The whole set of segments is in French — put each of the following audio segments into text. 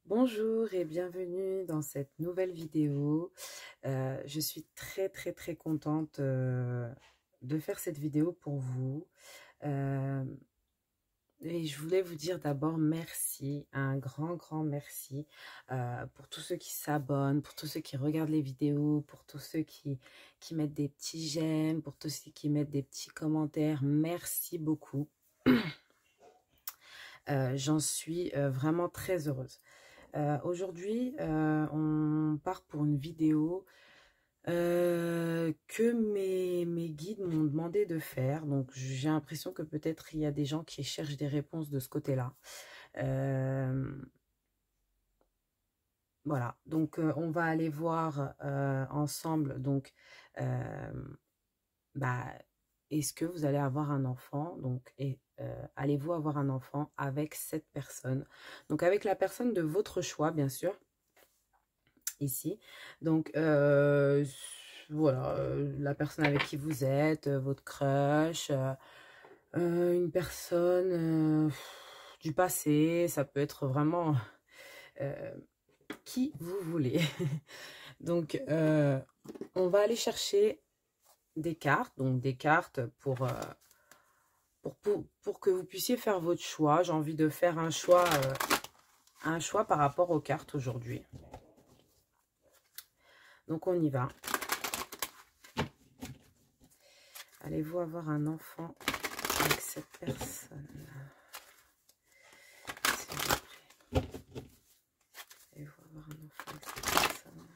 Bonjour et bienvenue dans cette nouvelle vidéo. Je suis très contente de faire cette vidéo pour vous. Euh, et je voulais vous dire d'abord merci, un grand merci pour tous ceux qui s'abonnent, pour tous ceux qui regardent les vidéos, pour tous ceux qui mettent des petits j'aime, pour tous ceux qui mettent des petits commentaires. Merci beaucoup. J'en suis vraiment très heureuse. Aujourd'hui, on part pour une vidéo que mes guides m'ont demandé de faire. Donc, j'ai l'impression que peut-être il y a des gens qui cherchent des réponses de ce côté-là. Voilà, donc on va aller voir ensemble. Donc, bah, est-ce que vous allez avoir un enfant? Donc, allez-vous avoir un enfant avec cette personne? Donc, avec la personne de votre choix, bien sûr. Ici. Donc, voilà, la personne avec qui vous êtes, votre crush, une personne du passé, ça peut être vraiment euh, qui vous voulez. Donc, on va aller chercher des cartes, donc des cartes pour que vous puissiez faire votre choix. J'ai envie de faire un choix par rapport aux cartes aujourd'hui. Donc, on y va. Allez-vous avoir un enfant avec cette personne? S'il vous plaît. Allez-vous avoir un enfant avec cette personne?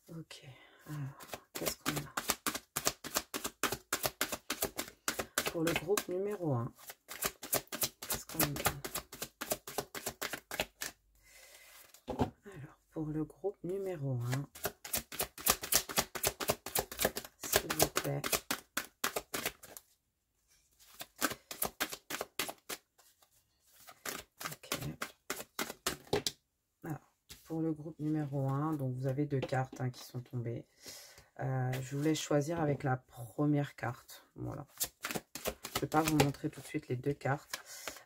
Ok. Alors, qu'est-ce qu'on a? Pour le groupe numéro 1, qu'est-ce qu'on a? Alors, pour le groupe numéro 1, s'il vous plaît. Ok. Alors, pour le groupe numéro 1, donc vous avez deux cartes qui sont tombées. Je voulais choisir avec la première carte. Voilà. Je ne vais pas vous montrer tout de suite les deux cartes.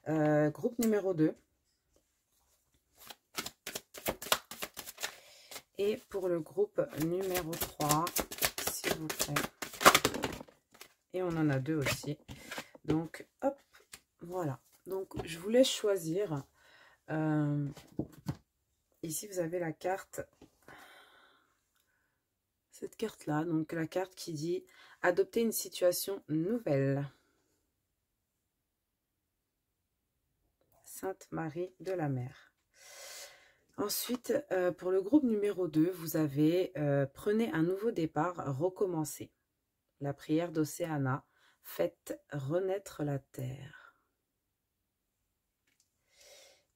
Groupe numéro 2. Et pour le groupe numéro 3, s'il vous plaît. Et on en a deux aussi. Donc, hop, voilà. Donc, je vous laisse choisir. Ici, vous avez la carte. Cette carte-là. Donc, la carte qui dit « Adopter une situation nouvelle ». Sainte Marie de la Mer. Ensuite, pour le groupe numéro 2, vous avez « Prenez un nouveau départ, recommencez ». La prière d'Océana. Faites renaître la terre.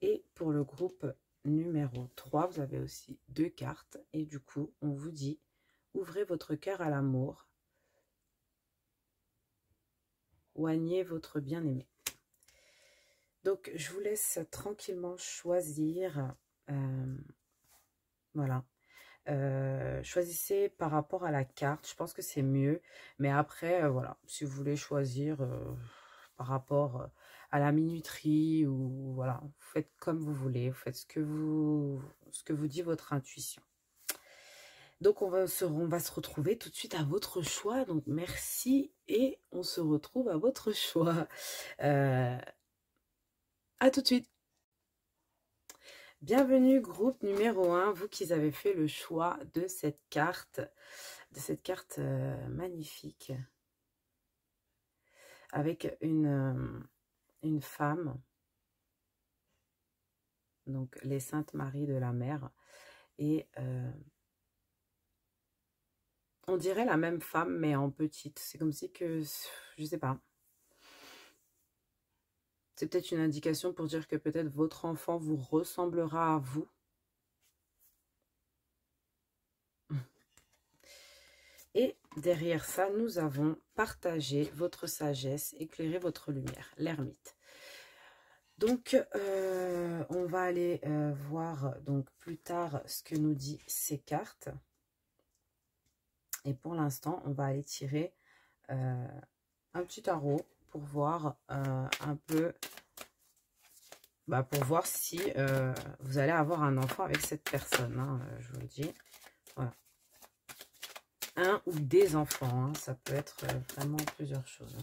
Et pour le groupe numéro 3, vous avez aussi deux cartes. Et du coup, on vous dit « Ouvrez votre cœur à l'amour. Oignez votre bien-aimé ». Donc, je vous laisse tranquillement choisir. Voilà. Choisissez par rapport à la carte. Je pense que c'est mieux. Mais après, voilà, si vous voulez choisir par rapport à la minuterie ou voilà, vous faites comme vous voulez. Vous faites ce que vous dit votre intuition. Donc, on va se retrouver tout de suite à votre choix. Donc, merci et on se retrouve à votre choix. À tout de suite. Bienvenue groupe numéro 1, vous qui avez fait le choix de cette carte magnifique avec une femme, donc les Saintes Maries de la Mer, et on dirait la même femme mais en petite. C'est comme si que, je sais pas. C'est peut-être une indication pour dire que peut-être votre enfant vous ressemblera à vous. Et derrière ça, nous avons partagé votre sagesse, éclairé votre lumière, l'ermite. Donc, on va aller voir donc plus tard ce que nous dit ces cartes. Et pour l'instant, on va aller tirer un un petit tarot pour voir un peu, pour voir si vous allez avoir un enfant avec cette personne, hein, je vous le dis. Voilà. Un ou des enfants, hein, ça peut être vraiment plusieurs choses.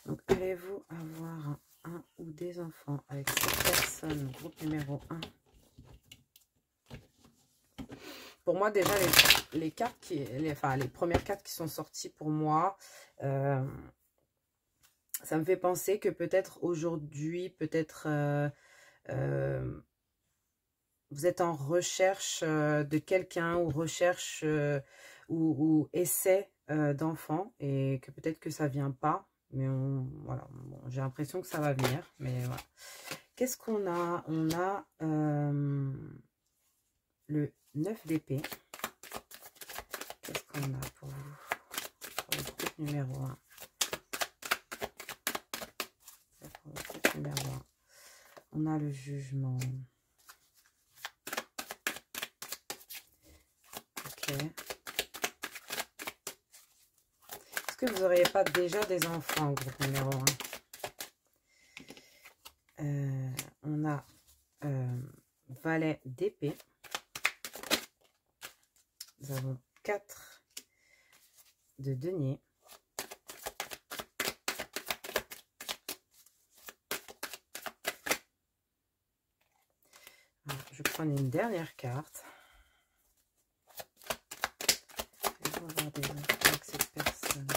Donc, allez-vous avoir un ou des enfants avec cette personne, groupe numéro 1. Pour moi, déjà, les cartes, les premières cartes qui sont sorties pour moi, ça me fait penser que peut-être aujourd'hui, peut-être vous êtes en recherche de quelqu'un ou recherche ou essai d'enfant et que peut-être que ça vient pas. Mais voilà, bon, j'ai l'impression que ça va venir. Mais voilà. Qu'est-ce qu'on a? On a le 9 d'épée. Qu'est-ce qu'on a pour vous? Pour le groupe numéro 1. Pour le groupe numéro 1. On a le jugement. Ok. Est-ce que vous n'auriez pas déjà des enfants au groupe numéro 1? On a valet d'épée. Nous avons 4 de denier. Alors, je prends une dernière carte. On va voir des enfants avec cette personne.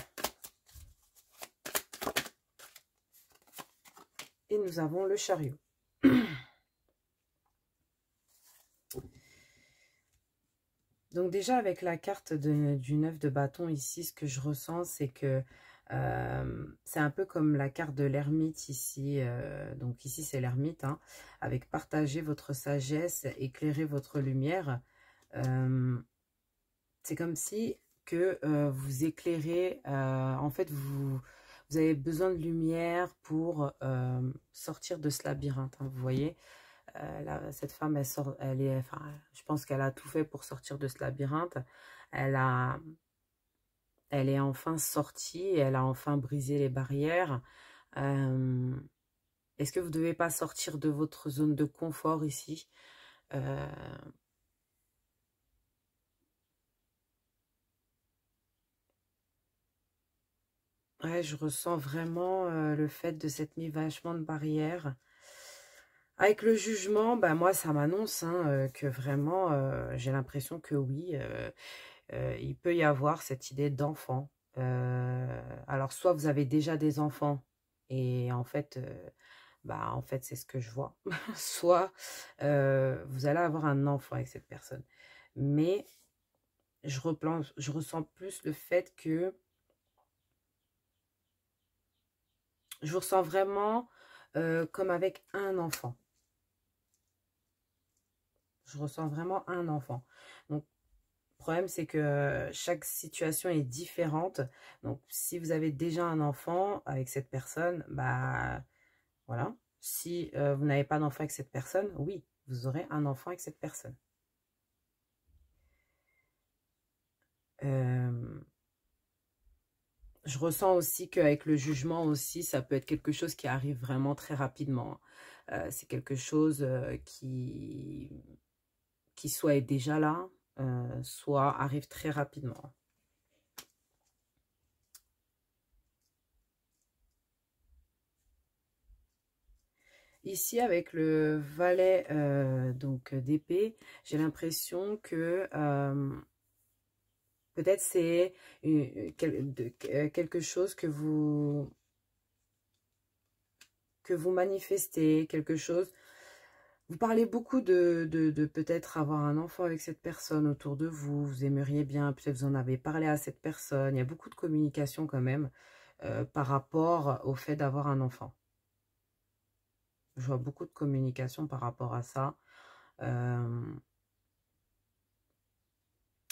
Et nous avons le chariot. Donc déjà avec la carte du 9 de bâton ici, ce que je ressens, c'est que c'est un peu comme la carte de l'ermite ici. Donc ici c'est l'ermite, hein, avec partager votre sagesse, éclairer votre lumière. C'est comme si que vous éclairez, en fait vous avez besoin de lumière pour sortir de ce labyrinthe, hein, vous voyez. Cette femme, je pense qu'elle a tout fait pour sortir de ce labyrinthe. Elle est enfin sortie, elle a enfin brisé les barrières. Est-ce que vous ne devez pas sortir de votre zone de confort ici? Ouais, je ressens vraiment le fait de cette mise vachement de barrières. Avec le jugement, moi, ça m'annonce, hein, que vraiment, j'ai l'impression que oui, il peut y avoir cette idée d'enfant. Alors, soit vous avez déjà des enfants, et en fait, c'est ce que je vois. Soit vous allez avoir un enfant avec cette personne. Mais je ressens plus le fait que je vous ressens vraiment comme avec un enfant. Je ressens vraiment un enfant. Donc, le problème, c'est que chaque situation est différente. Donc, si vous avez déjà un enfant avec cette personne, voilà. Si vous n'avez pas d'enfant avec cette personne, oui, vous aurez un enfant avec cette personne. Je ressens aussi qu'avec le jugement aussi, ça peut être quelque chose qui arrive vraiment très rapidement. C'est quelque chose qui soit est déjà là, soit arrive très rapidement. Ici, avec le valet donc d'épée, j'ai l'impression que peut-être c'est quelque chose que vous manifestez, quelque chose. Vous parlez beaucoup de peut-être avoir un enfant avec cette personne autour de vous. Vous aimeriez bien, peut-être vous en avez parlé à cette personne. Il y a beaucoup de communication quand même par rapport au fait d'avoir un enfant. Je vois beaucoup de communication par rapport à ça.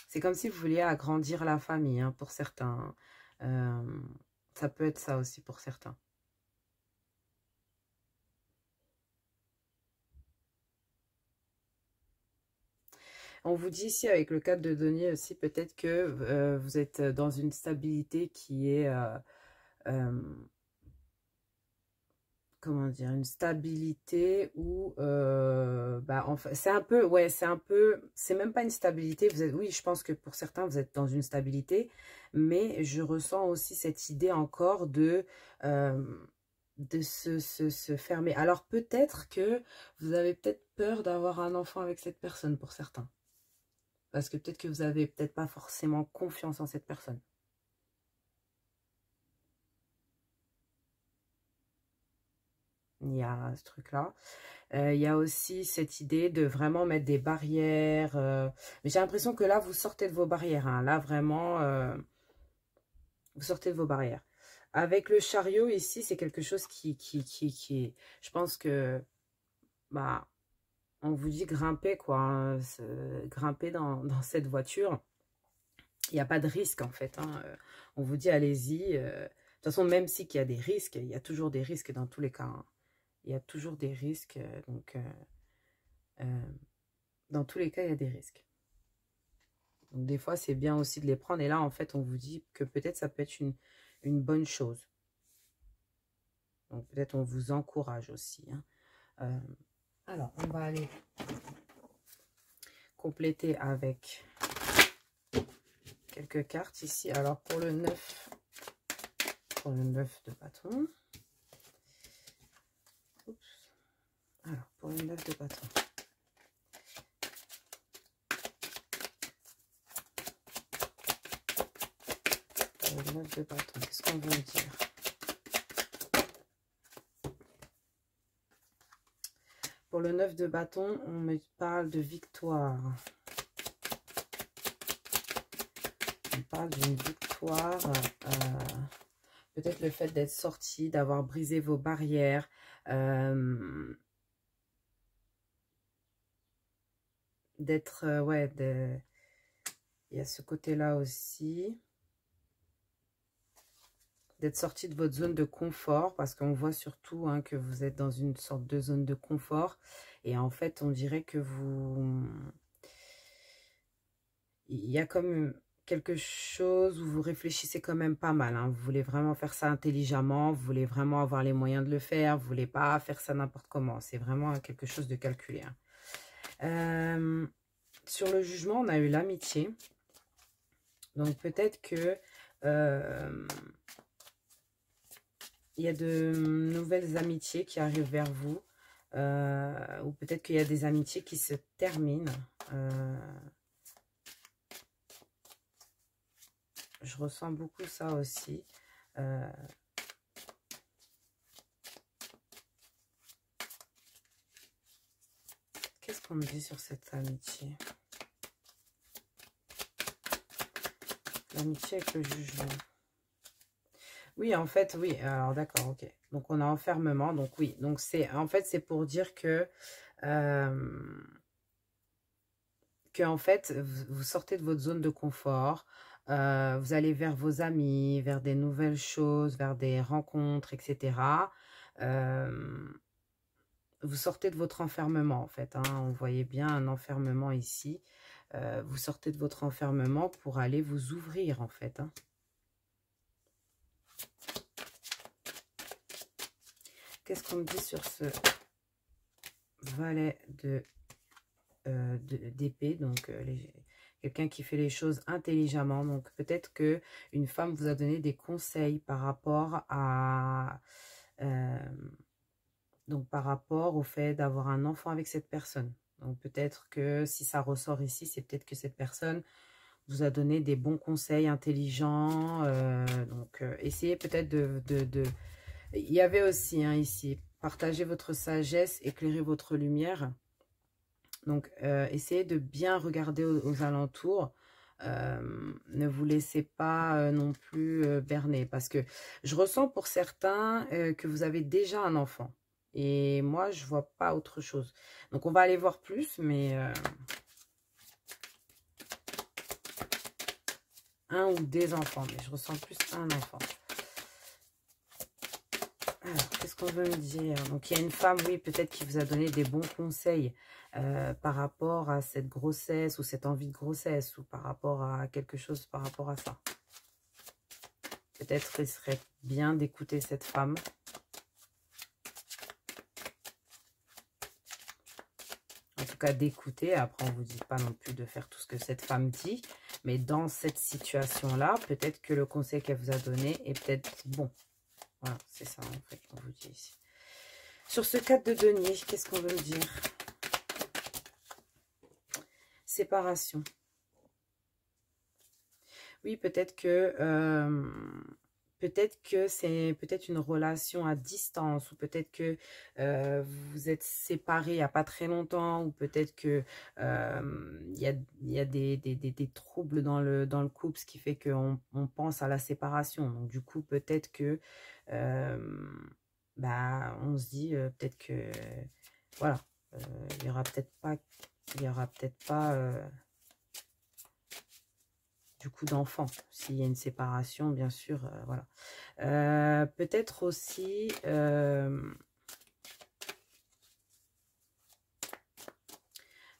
C'est comme si vous vouliez agrandir la famille, hein, pour certains. Ça peut être ça aussi pour certains. On vous dit ici avec le 4 de denier aussi, peut-être que vous êtes dans une stabilité qui est comment dire, une stabilité où, bah, enfin, c'est un peu, ouais, c'est même pas une stabilité, vous êtes, oui, je pense que pour certains, vous êtes dans une stabilité, mais je ressens aussi cette idée encore de se fermer. Alors, peut-être que vous avez peut-être peur d'avoir un enfant avec cette personne, pour certains, parce que peut-être que vous avez peut-être pas forcément confiance en cette personne. Il y a ce truc-là. Il y a aussi cette idée de vraiment mettre des barrières. Mais j'ai l'impression que là, vous sortez de vos barrières. Hein. Là, vraiment, vous sortez de vos barrières. Avec le chariot, ici, c'est quelque chose qui... Je pense que, bah, on vous dit grimper, quoi. Hein, grimper dans cette voiture. Il n'y a pas de risque, en fait. Hein. On vous dit, allez-y. De toute façon, même s'il y a des risques, il y a toujours des risques dans tous les cas. Hein. Il y a toujours des risques, donc... dans tous les cas, il y a des risques. Donc, des fois, c'est bien aussi de les prendre. Et là, en fait, on vous dit que peut-être ça peut être une bonne chose. Donc, peut-être on vous encourage aussi. Hein. Alors, on va aller compléter avec quelques cartes ici. Alors, pour le 9 de bâton. Oups. Alors, pour le 9 de bâton. Le 9 de bâton, qu'est-ce qu'on veut dire? Pour le 9 de bâton, on me parle de victoire. On parle d'une victoire. Peut-être le fait d'être sorti, d'avoir brisé vos barrières. D'être, ouais, il y a ce côté-là aussi. D'être sorti de votre zone de confort, parce qu'on voit surtout hein, que vous êtes dans une sorte de zone de confort. Et en fait, on dirait que vous... Il y a comme quelque chose où vous réfléchissez quand même pas mal. Hein. Vous voulez vraiment faire ça intelligemment, vous voulez vraiment avoir les moyens de le faire, vous voulez pas faire ça n'importe comment. C'est vraiment quelque chose de calculé. Hein. Sur le jugement, on a eu l'amitié. Donc peut-être que... il y a de nouvelles amitiés qui arrivent vers vous. Ou peut-être qu'il y a des amitiés qui se terminent. Je ressens beaucoup ça aussi. Qu'est-ce qu'on me dit sur cette amitié? L'amitié avec le jugement. Oui, en fait, oui. Alors, d'accord, ok. Donc, on a enfermement. Donc, oui. Donc, en fait, c'est pour dire que en fait, vous sortez de votre zone de confort. Vous allez vers vos amis, vers des nouvelles choses, vers des rencontres, etc. Vous sortez de votre enfermement, en fait. Hein. On voyait bien un enfermement ici. Vous sortez de votre enfermement pour aller vous ouvrir, en fait. Hein. Qu'est-ce qu'on me dit sur ce valet d'épée? Donc, quelqu'un qui fait les choses intelligemment. Donc, peut-être que une femme vous a donné des conseils par rapport à... donc, par rapport au fait d'avoir un enfant avec cette personne. Donc, peut-être que si ça ressort ici, c'est peut-être que cette personne vous a donné des bons conseils intelligents. Donc, essayez peut-être de... Il y avait aussi hein, ici, partagez votre sagesse, éclairez votre lumière. Donc, essayez de bien regarder aux alentours. Ne vous laissez pas non plus berner. Parce que je ressens pour certains que vous avez déjà un enfant. Et moi, je vois pas autre chose. Donc, on va aller voir plus, mais... un ou des enfants. Mais je ressens plus un enfant. Alors, qu'est-ce qu'on veut me dire? Donc, il y a une femme, oui, peut-être qui vous a donné des bons conseils par rapport à cette grossesse ou cette envie de grossesse ou par rapport à quelque chose par rapport à ça. peut-être qu'il serait bien d'écouter cette femme. En tout cas, d'écouter. Après, on ne vous dit pas non plus de faire tout ce que cette femme dit. Mais dans cette situation-là, peut-être que le conseil qu'elle vous a donné est peut-être bon. Voilà, c'est ça en fait qu'on vous dit ici. Sur ce 4 de denier, qu'est-ce qu'on veut me dire? Séparation. Oui, peut-être que c'est peut-être une relation à distance, ou peut-être que vous vous êtes séparés il n'y a pas très longtemps, ou peut-être que il y a des troubles dans le couple, ce qui fait qu'on pense à la séparation. Donc du coup, peut-être que on se dit peut-être que voilà, il y aura peut-être pas du coup d'enfants s'il y a une séparation, bien sûr, voilà. Peut-être aussi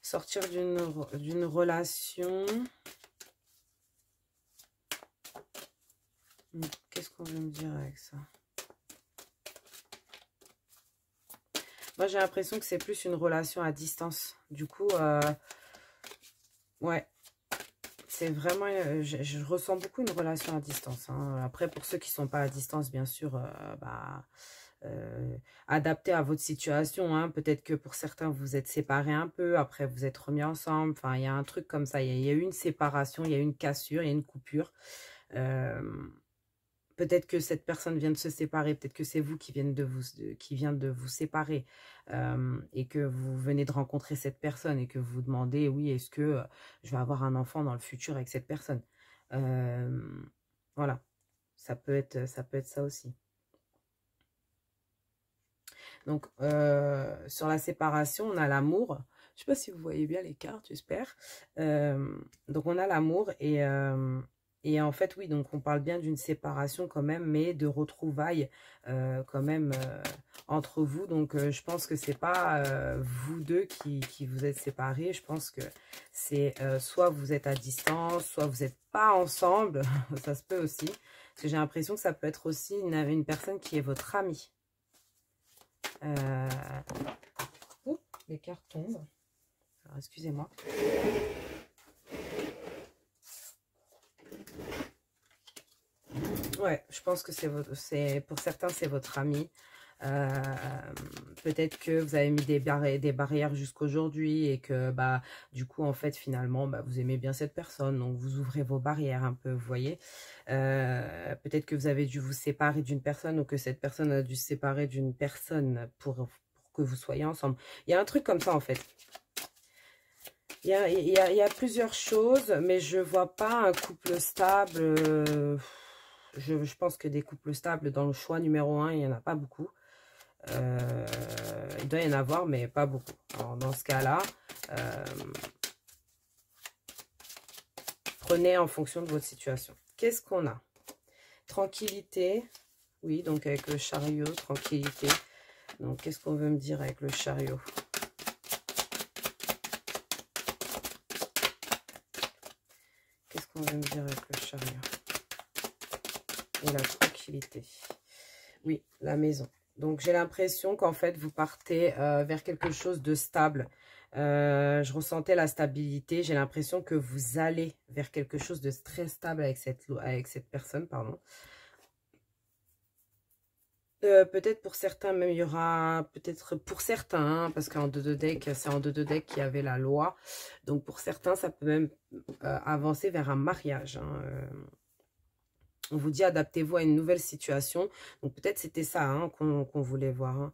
sortir d'une relation. Qu'est-ce qu'on veut me dire avec ça? Moi, j'ai l'impression que c'est plus une relation à distance. Du coup, ouais, c'est vraiment... je ressens beaucoup une relation à distance. Hein. Après, pour ceux qui ne sont pas à distance, bien sûr, adapté à votre situation. Hein. Peut-être que pour certains, vous êtes séparés un peu. Après, vous êtes remis ensemble. Enfin, il y a un truc comme ça. Il y a eu une séparation, il y a eu une cassure, il y a une coupure. Peut-être que cette personne vient de se séparer, peut-être que c'est vous qui vient de vous séparer et que vous venez de rencontrer cette personne et que vous vous demandez, oui, est-ce que je vais avoir un enfant dans le futur avec cette personne? Voilà, ça peut être ça aussi. Donc, sur la séparation, on a l'amour. Je ne sais pas si vous voyez bien les cartes, j'espère. Donc, on a l'amour et en fait, oui, donc on parle bien d'une séparation quand même, mais de retrouvailles quand même entre vous. Donc, je pense que c'est pas vous deux qui vous êtes séparés. Je pense que c'est soit vous êtes à distance, soit vous n'êtes pas ensemble. Ça se peut aussi. Parce que j'ai l'impression que ça peut être aussi une personne qui est votre amie. Ouh, les cartes tombent. Excusez-moi. Ouais, je pense que pour certains, c'est votre ami. Peut-être que vous avez mis des barrières jusqu'aujourd'hui et que du coup en fait finalement vous aimez bien cette personne, donc vous ouvrez vos barrières un peu, vous voyez. Peut-être que vous avez dû vous séparer d'une personne ou que cette personne a dû se séparer d'une personne pour que vous soyez ensemble. Il y a un truc comme ça en fait. Il y a plusieurs choses, mais je vois pas un couple stable. Je pense que des couples stables dans le choix numéro 1, il n'y en a pas beaucoup. Il doit y en avoir, mais pas beaucoup. Alors, dans ce cas-là, prenez en fonction de votre situation. Qu'est-ce qu'on a? Tranquillité. Oui, donc avec le chariot, tranquillité. Donc, qu'est-ce qu'on veut me dire avec le chariot? Qu'est-ce qu'on veut me dire avec le chariot? Et la tranquillité. Oui, la maison. Donc, j'ai l'impression qu'en fait, vous partez vers quelque chose de stable. Je ressentais la stabilité. J'ai l'impression que vous allez vers quelque chose de très stable avec cette personne, pardon. Peut-être pour certains, même il y aura, peut-être pour certains, hein, parce qu'en 2 deck, c'est en 2 deck qu'il y avait la loi. Donc, pour certains, ça peut même avancer vers un mariage, hein, on vous dit adaptez-vous à une nouvelle situation. Donc peut-être c'était ça hein, qu'on voulait voir. Hein.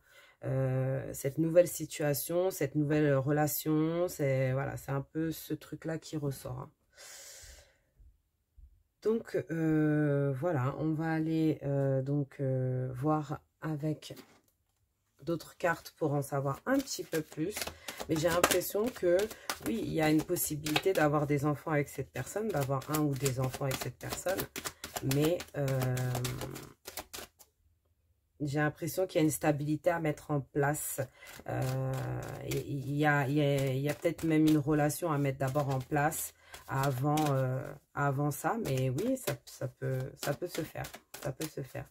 Cette nouvelle situation, cette nouvelle relation, c'est voilà, c'est un peu ce truc-là qui ressort. Hein. Donc voilà, on va aller voir avec d'autres cartes pour en savoir un petit peu plus. Mais j'ai l'impression que oui, il y a une possibilité d'avoir des enfants avec cette personne, d'avoir un ou des enfants avec cette personne. Mais j'ai l'impression qu'il y a une stabilité à mettre en place. Il y a peut-être même une relation à mettre d'abord en place avant ça. Mais oui, ça peut se faire. ça peut se faire.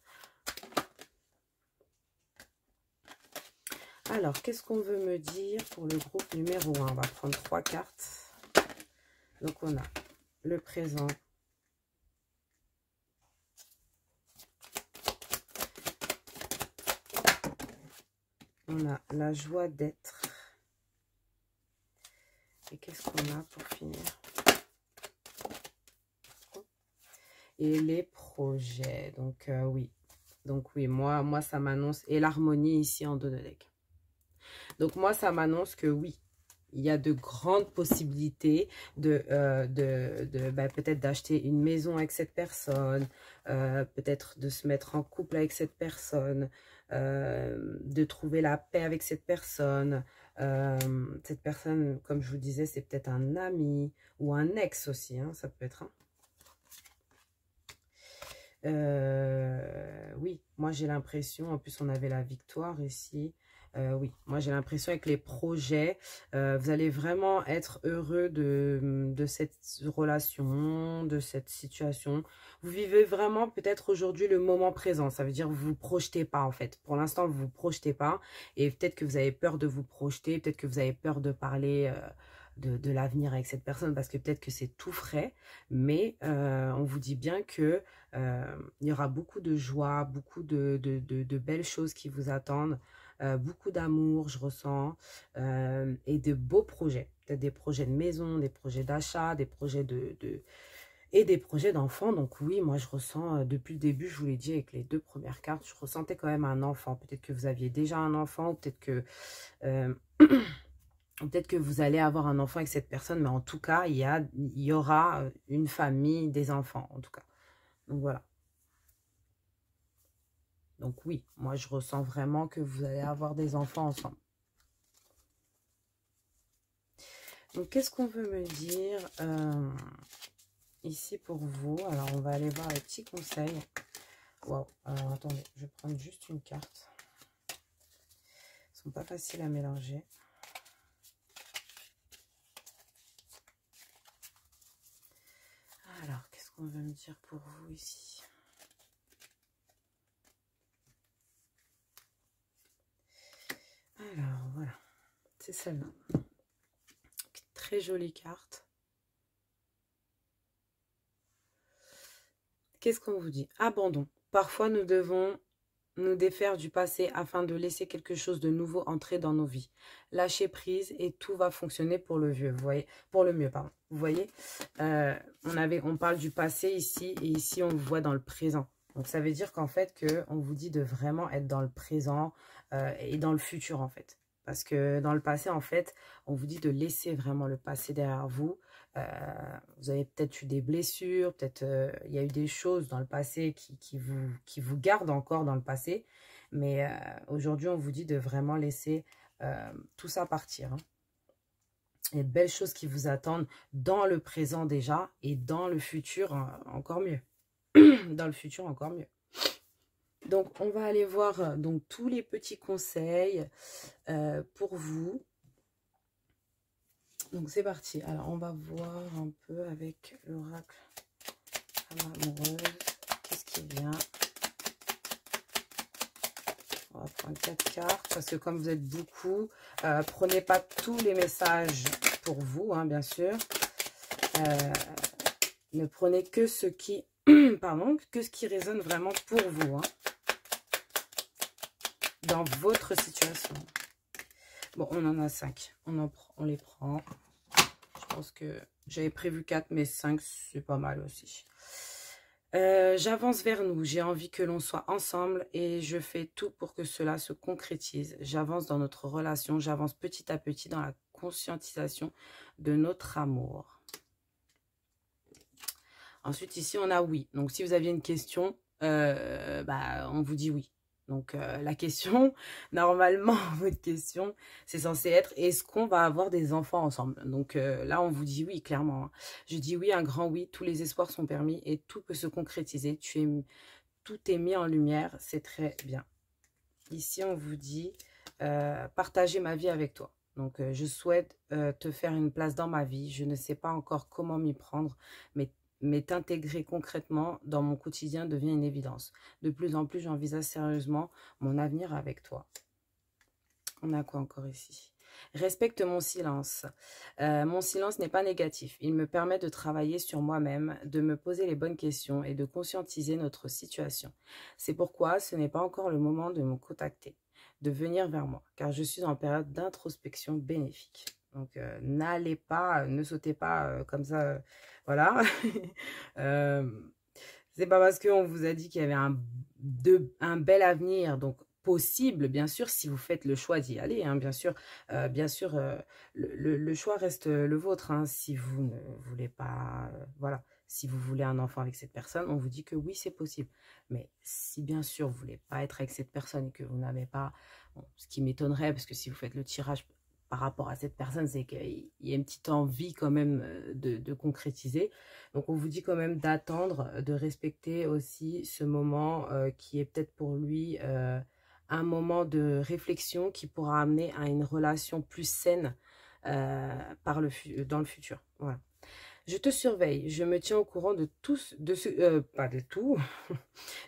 Alors, qu'est-ce qu'on veut me dire pour le groupe numéro 1? On va prendre 3 cartes. Donc, on a le présent. On a la joie d'être. Et qu'est-ce qu'on a pour finir? Et les projets. Donc, oui. Donc, oui, moi, ça m'annonce. Et l'harmonie ici en dos de deck. Donc, moi, ça m'annonce que oui, il y a de grandes possibilités peut-être d'acheter une maison avec cette personne, peut-être de se mettre en couple avec cette personne, de trouver la paix avec cette personne. Cette personne, comme je vous disais, c'est peut-être un ami ou un ex aussi, hein, ça peut être. Oui, moi j'ai l'impression, en plus on avait la victoire ici. Oui, moi j'ai l'impression avec les projets, vous allez vraiment être heureux de cette relation, de cette situation. Vous vivez vraiment peut-être aujourd'hui le moment présent. Ça veut dire que vous ne vous projetez pas en fait. Pour l'instant, vous ne vous projetez pas. Et peut-être que vous avez peur de vous projeter. Peut-être que vous avez peur de parler de l'avenir avec cette personne. Parce que peut-être que c'est tout frais. Mais on vous dit bien que il y aura beaucoup de joie, beaucoup de belles choses qui vous attendent. Beaucoup d'amour, je ressens, et de beaux projets. Peut-être des projets de maison, des projets d'achat, des projets et des projets d'enfants. Donc oui, moi je ressens, depuis le début, je vous l'ai dit avec les 2 premières cartes, je ressentais quand même un enfant. Peut-être que vous aviez déjà un enfant, ou peut-être que, peut-être que vous allez avoir un enfant avec cette personne, mais en tout cas, il y aura une famille, des enfants, en tout cas. Donc voilà. Donc oui, moi je ressens vraiment que vous allez avoir des enfants ensemble. Donc qu'est-ce qu'on veut me dire ici pour vous? Alors on va aller voir les petits conseils. Waouh, alors attendez, je vais prendre juste une carte. Ils ne sont pas faciles à mélanger. Alors qu'est-ce qu'on veut me dire pour vous ici? Alors, voilà. C'est celle-là. Très jolie carte. Qu'est-ce qu'on vous dit? Abandon. Parfois, nous devons nous défaire du passé afin de laisser quelque chose de nouveau entrer dans nos vies. Lâcher prise et tout va fonctionner pour le mieux. Vous voyez, pour le mieux, pardon. Vous voyez, on parle du passé ici et ici on le voit dans le présent. Donc ça veut dire qu'en fait on vous dit de vraiment être dans le présent et dans le futur en fait. Parce que dans le passé en fait, on vous dit de laisser vraiment le passé derrière vous. Vous avez peut-être eu des blessures, peut-être il y a eu des choses dans le passé qui vous gardent encore dans le passé. Mais aujourd'hui, on vous dit de vraiment laisser tout ça partir. Hein. Il y a de belles choses qui vous attendent dans le présent déjà et dans le futur encore mieux. Dans le futur encore mieux. Donc, on va aller voir donc tous les petits conseils pour vous. Donc, c'est parti. Alors, on va voir un peu avec l'oracle amoureuse. Qu'est-ce qui vient? On va prendre 4 cartes parce que comme vous êtes beaucoup, prenez pas tous les messages pour vous, hein, bien sûr. Ne prenez que ce qui, pardon, que ce qui résonne vraiment pour vous, hein, dans votre situation. Bon, on en a 5. On les prend. Je pense que j'avais prévu 4, mais 5, c'est pas mal aussi. J'avance vers nous, j'ai envie que l'on soit ensemble et je fais tout pour que cela se concrétise. J'avance dans notre relation, j'avance petit à petit dans la conscientisation de notre amour. Ensuite, ici, on a oui. Donc, si vous aviez une question, on vous dit oui. Donc, la question, normalement, votre question, c'est censé être, est-ce qu'on va avoir des enfants ensemble? Donc, là, on vous dit oui, clairement. Hein. Je dis oui, un grand oui, tous les espoirs sont permis et tout peut se concrétiser. Tout est mis en lumière, c'est très bien. Ici, on vous dit, partager ma vie avec toi. Donc, je souhaite te faire une place dans ma vie. Je ne sais pas encore comment m'y prendre, mais mais t'intégrer concrètement dans mon quotidien devient une évidence. De plus en plus, j'envisage sérieusement mon avenir avec toi. On a quoi encore ici? Respecte mon silence. Mon silence n'est pas négatif. Il me permet de travailler sur moi-même, de me poser les bonnes questions et de conscientiser notre situation. C'est pourquoi ce n'est pas encore le moment de me contacter, de venir vers moi, car je suis en période d'introspection bénéfique. Donc, n'allez pas, ne sautez pas comme ça, voilà. C'est pas parce qu'on vous a dit qu'il y avait un bel avenir, donc possible, bien sûr, si vous faites le choix d'y aller, hein, bien sûr, le choix reste le vôtre, hein, si vous ne voulez pas, voilà, si vous voulez un enfant avec cette personne, on vous dit que oui, c'est possible, mais si bien sûr, vous voulez pas être avec cette personne et que vous n'avez pas, bon, ce qui m'étonnerait, parce que si vous faites le tirage par rapport à cette personne, c'est qu'il y a une petite envie quand même de concrétiser. Donc, on vous dit quand même d'attendre, de respecter aussi ce moment qui est peut-être pour lui un moment de réflexion qui pourra amener à une relation plus saine dans le futur. Voilà. Je te surveille, je me tiens au courant de tout, pas de tout,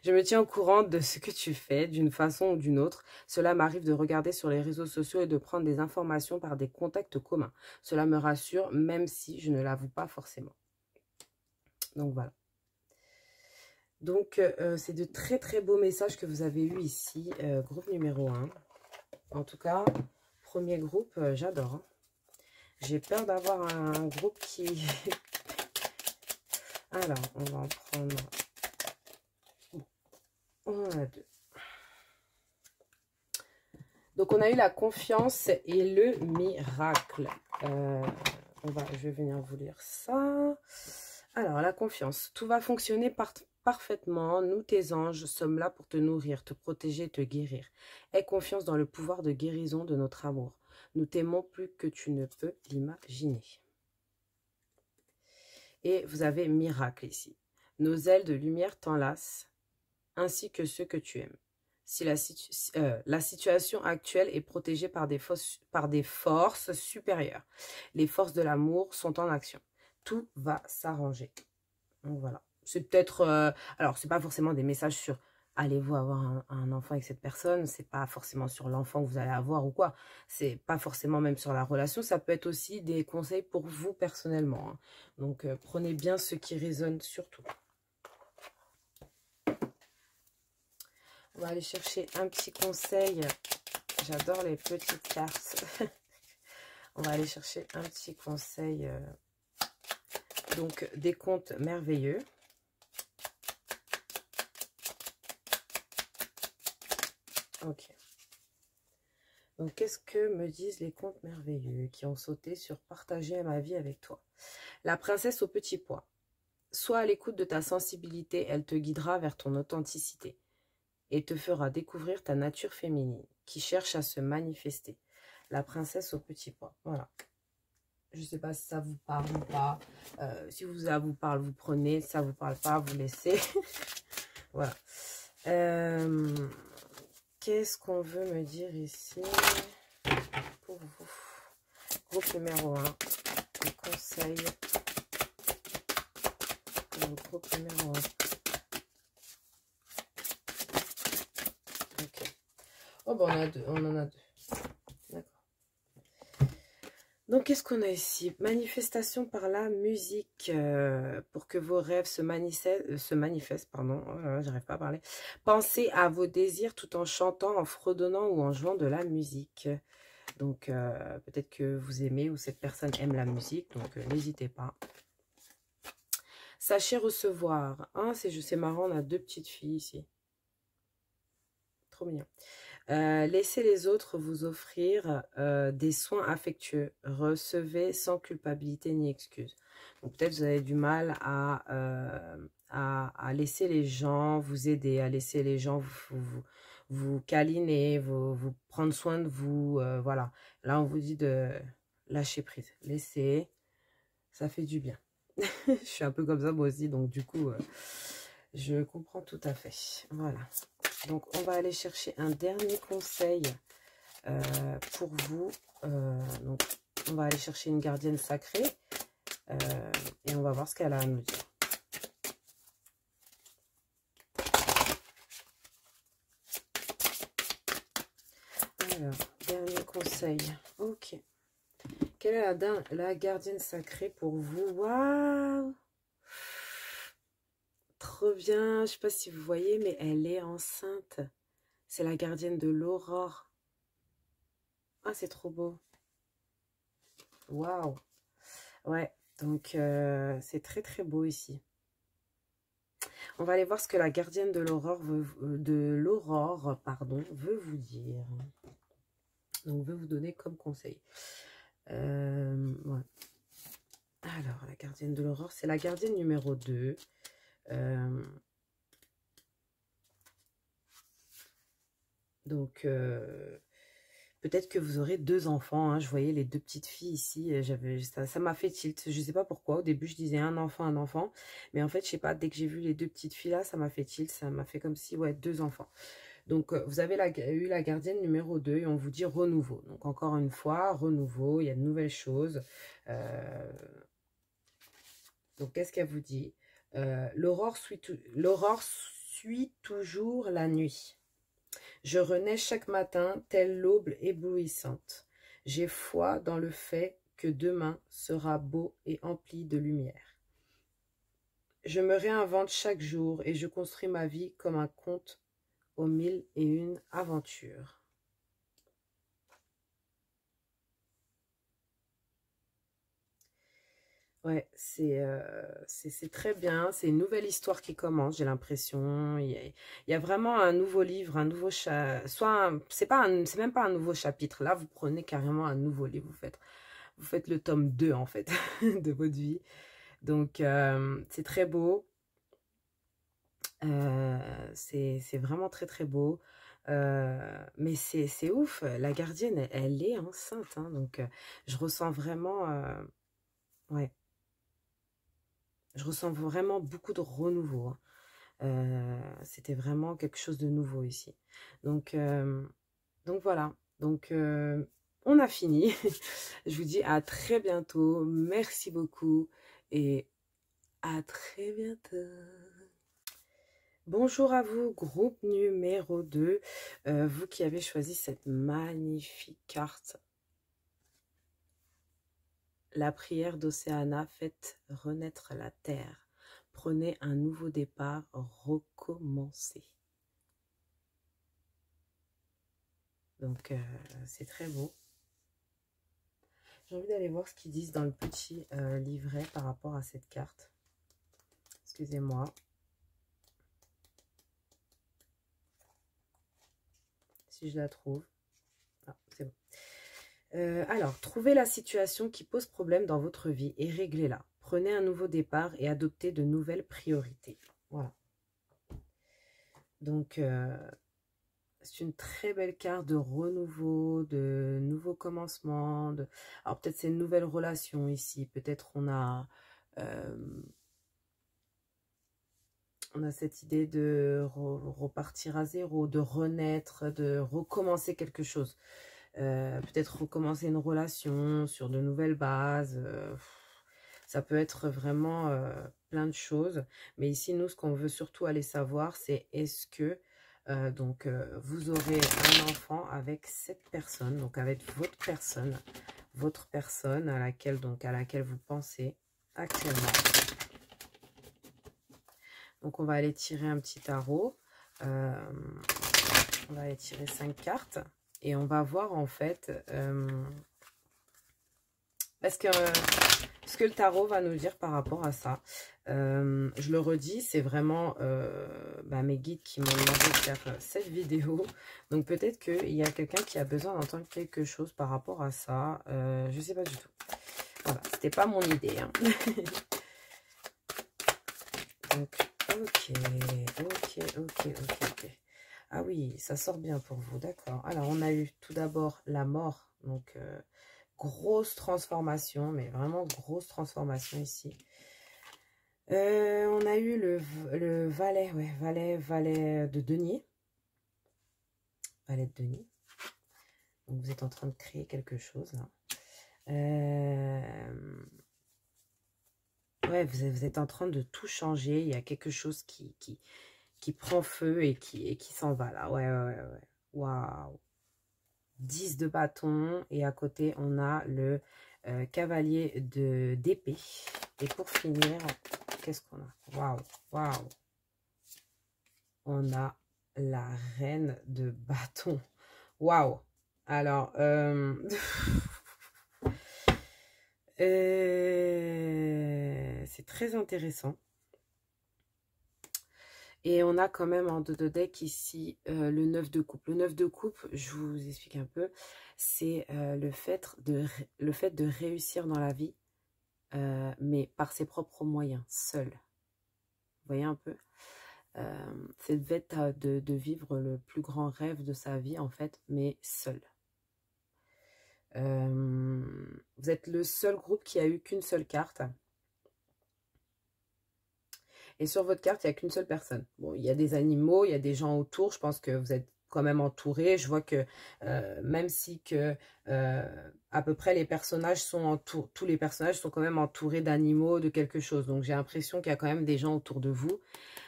je me tiens au courant de ce que tu fais d'une façon ou d'une autre. Cela m'arrive de regarder sur les réseaux sociaux et de prendre des informations par des contacts communs. Cela me rassure, même si je ne l'avoue pas forcément. Donc voilà. Donc c'est de très très beaux messages que vous avez eus ici, groupe numéro 1. En tout cas, premier groupe, j'adore. Hein. J'ai peur d'avoir un groupe qui... Alors, on va en prendre... On en a 2. Donc, on a eu la confiance et le miracle. Je vais venir vous lire ça. Alors, la confiance. Tout va fonctionner parfaitement. Nous, tes anges, sommes là pour te nourrir, te protéger, te guérir. Aie confiance dans le pouvoir de guérison de notre amour. Nous t'aimons plus que tu ne peux l'imaginer. Et vous avez miracle ici. Nos ailes de lumière t'enlacent, ainsi que ceux que tu aimes. Si la situation actuelle est protégée par des forces supérieures. Les forces de l'amour sont en action. Tout va s'arranger. Donc voilà. C'est peut-être... alors, c'est pas forcément des messages sur... Allez-vous avoir un enfant avec cette personne? C'est pas forcément sur l'enfant que vous allez avoir ou quoi. C'est pas forcément même sur la relation. Ça peut être aussi des conseils pour vous personnellement. Hein. Donc, prenez bien ce qui résonne surtout. On va aller chercher un petit conseil. J'adore les petites cartes. On va aller chercher un petit conseil. Donc, des contes merveilleux. Ok. Donc, qu'est-ce que me disent les contes merveilleux qui ont sauté sur partager ma vie avec toi? La princesse au petit pois. Sois à l'écoute de ta sensibilité, elle te guidera vers ton authenticité et te fera découvrir ta nature féminine qui cherche à se manifester. La princesse au petit pois. Voilà. Je ne sais pas si ça vous parle ou pas. Si ça vous parle, vous prenez. Si ça ne vous parle pas, vous laissez. Voilà. Qu'est-ce qu'on veut me dire ici pour vous? Groupe numéro 1. Les conseils. Le groupe numéro 1. Ok. Oh, ben on en a deux. D'accord. Donc, qu'est-ce qu'on a ici? Manifestation par la musique, pour que vos rêves se manifestent, pardon, oh, j'arrive pas à parler. Pensez à vos désirs tout en chantant, en fredonnant ou en jouant de la musique. Donc, peut-être que vous aimez ou cette personne aime la musique, donc n'hésitez pas. Sachez recevoir. Hein, c'est marrant, on a deux petites filles ici. Trop mignon. Laissez les autres vous offrir des soins affectueux. Recevez sans culpabilité ni excuse. Donc peut-être vous avez du mal à laisser les gens vous aider, à laisser les gens vous câliner, vous prendre soin de vous. Voilà. Là, on vous dit de lâcher prise. Laissez. Ça fait du bien. Je suis un peu comme ça moi aussi. Donc du coup, je comprends tout à fait. Voilà. Donc, on va aller chercher un dernier conseil pour vous. Donc, on va aller chercher une gardienne sacrée et on va voir ce qu'elle a à nous dire. Alors, dernier conseil. Ok. Quelle est la gardienne sacrée pour vous? Waouh! Trop bien. Je ne sais pas si vous voyez, mais elle est enceinte. C'est la gardienne de l'aurore. Ah, c'est trop beau. Waouh! Ouais, donc c'est très très beau ici. On va aller voir ce que la gardienne de l'aurore veut vous dire. Donc, veut vous donner comme conseil. Ouais. Alors, la gardienne de l'aurore, c'est la gardienne numéro 2. Donc, peut-être que vous aurez 2 enfants. Hein. Je voyais les 2 petites filles ici. Ça m'a fait tilt. Je ne sais pas pourquoi. Au début, je disais un enfant, un enfant. Mais en fait, je ne sais pas, dès que j'ai vu les 2 petites filles là, ça m'a fait tilt. Ça m'a fait comme si, ouais, 2 enfants. Donc, vous avez eu la gardienne numéro 2 et on vous dit renouveau. Donc, encore une fois, renouveau, il y a de nouvelles choses. Donc, qu'est-ce qu'elle vous dit? L'aurore suit toujours la nuit. Je renais chaque matin, telle l'aube éblouissante. J'ai foi dans le fait que demain sera beau et empli de lumière. Je me réinvente chaque jour et je construis ma vie comme un conte aux 1001 aventures. Ouais, c'est très bien. C'est une nouvelle histoire qui commence, j'ai l'impression. Il y a vraiment un nouveau livre, un nouveau c'est même pas un nouveau chapitre. Là, vous prenez carrément un nouveau livre. Vous faites le tome 2, en fait, de votre vie. Donc, c'est très beau. C'est vraiment très, très beau. Mais c'est ouf. La gardienne, elle est enceinte. Hein, donc, je ressens vraiment... ouais. Je ressens vraiment beaucoup de renouveau. Hein. C'était vraiment quelque chose de nouveau ici. Donc voilà. Donc, on a fini. Je vous dis à très bientôt. Merci beaucoup. Et à très bientôt. Bonjour à vous, groupe numéro 2. Vous qui avez choisi cette magnifique carte. La prière d'Océana, faites renaître la terre. Prenez un nouveau départ, recommencez. Donc, c'est très beau. J'ai envie d'aller voir ce qu'ils disent dans le petit livret par rapport à cette carte. Excusez-moi. Si je la trouve. Ah, c'est bon. Alors, trouvez la situation qui pose problème dans votre vie et réglez-la. Prenez un nouveau départ et adoptez de nouvelles priorités. Voilà. Donc, c'est une très belle carte de renouveau, de nouveau commencement. Alors, peut-être c'est une nouvelle relation ici. Peut-être on a cette idée de repartir à zéro, de renaître, de recommencer quelque chose. Peut-être recommencer une relation sur de nouvelles bases. Ça peut être vraiment plein de choses. Mais ici, nous, ce qu'on veut surtout aller savoir, c'est est-ce que vous aurez un enfant avec cette personne, donc avec votre personne à laquelle vous pensez actuellement. Donc, on va aller tirer un petit tarot. On va aller tirer 5 cartes. Et on va voir, en fait, ce que le tarot va nous dire par rapport à ça. Je le redis, c'est vraiment mes guides qui m'ont demandé de faire cette vidéo. Donc, peut-être qu'il y a quelqu'un qui a besoin d'entendre quelque chose par rapport à ça. Je ne sais pas du tout. Voilà, c'était pas mon idée. Hein. Donc, ok. Ah oui, ça sort bien pour vous, d'accord. Alors, on a eu tout d'abord la mort. Donc, grosse transformation, mais vraiment grosse transformation ici. On a eu le valet, ouais, valet de denier. Valet de denier. Donc, vous êtes en train de créer quelque chose, là. Ouais, vous êtes en train de tout changer. Il y a quelque chose qui prend feu et qui s'en va là. Ouais. Waouh. 10 de bâton. Et à côté, on a le cavalier d'épée. Et pour finir, qu'est-ce qu'on a? Waouh, waouh. On a la reine de bâton. Waouh. Alors, c'est très intéressant. Et on a quand même en dos de deck ici le 9 de coupe. Le 9 de coupe, je vous explique un peu, c'est le fait de réussir dans la vie, mais par ses propres moyens, seul. Vous voyez un peu? C'est le fait de vivre le plus grand rêve de sa vie, en fait, mais seul. Vous êtes le seul groupe qui a eu qu'une seule carte. Et sur votre carte, il n'y a qu'une seule personne. Bon, il y a des animaux, il y a des gens autour. Je pense que vous êtes quand même entouré. Je vois que même si que à peu près les personnages sont tous les personnages sont quand même entourés d'animaux, de quelque chose. Donc j'ai l'impression qu'il y a quand même des gens autour de vous.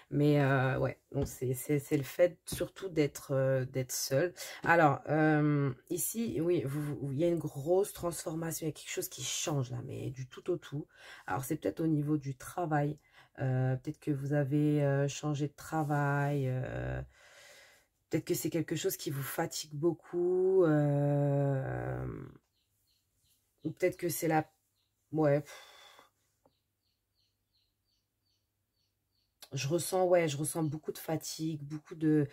Mais ouais, donc c'est le fait surtout d'être seul. Alors, ici, oui, il y a une grosse transformation, il y a quelque chose qui change là, mais du tout au tout. Alors, c'est peut-être au niveau du travail. Peut-être que vous avez changé de travail. Peut-être que c'est quelque chose qui vous fatigue beaucoup. Ou peut-être que c'est la... Ouais, je ressens beaucoup de fatigue, beaucoup de...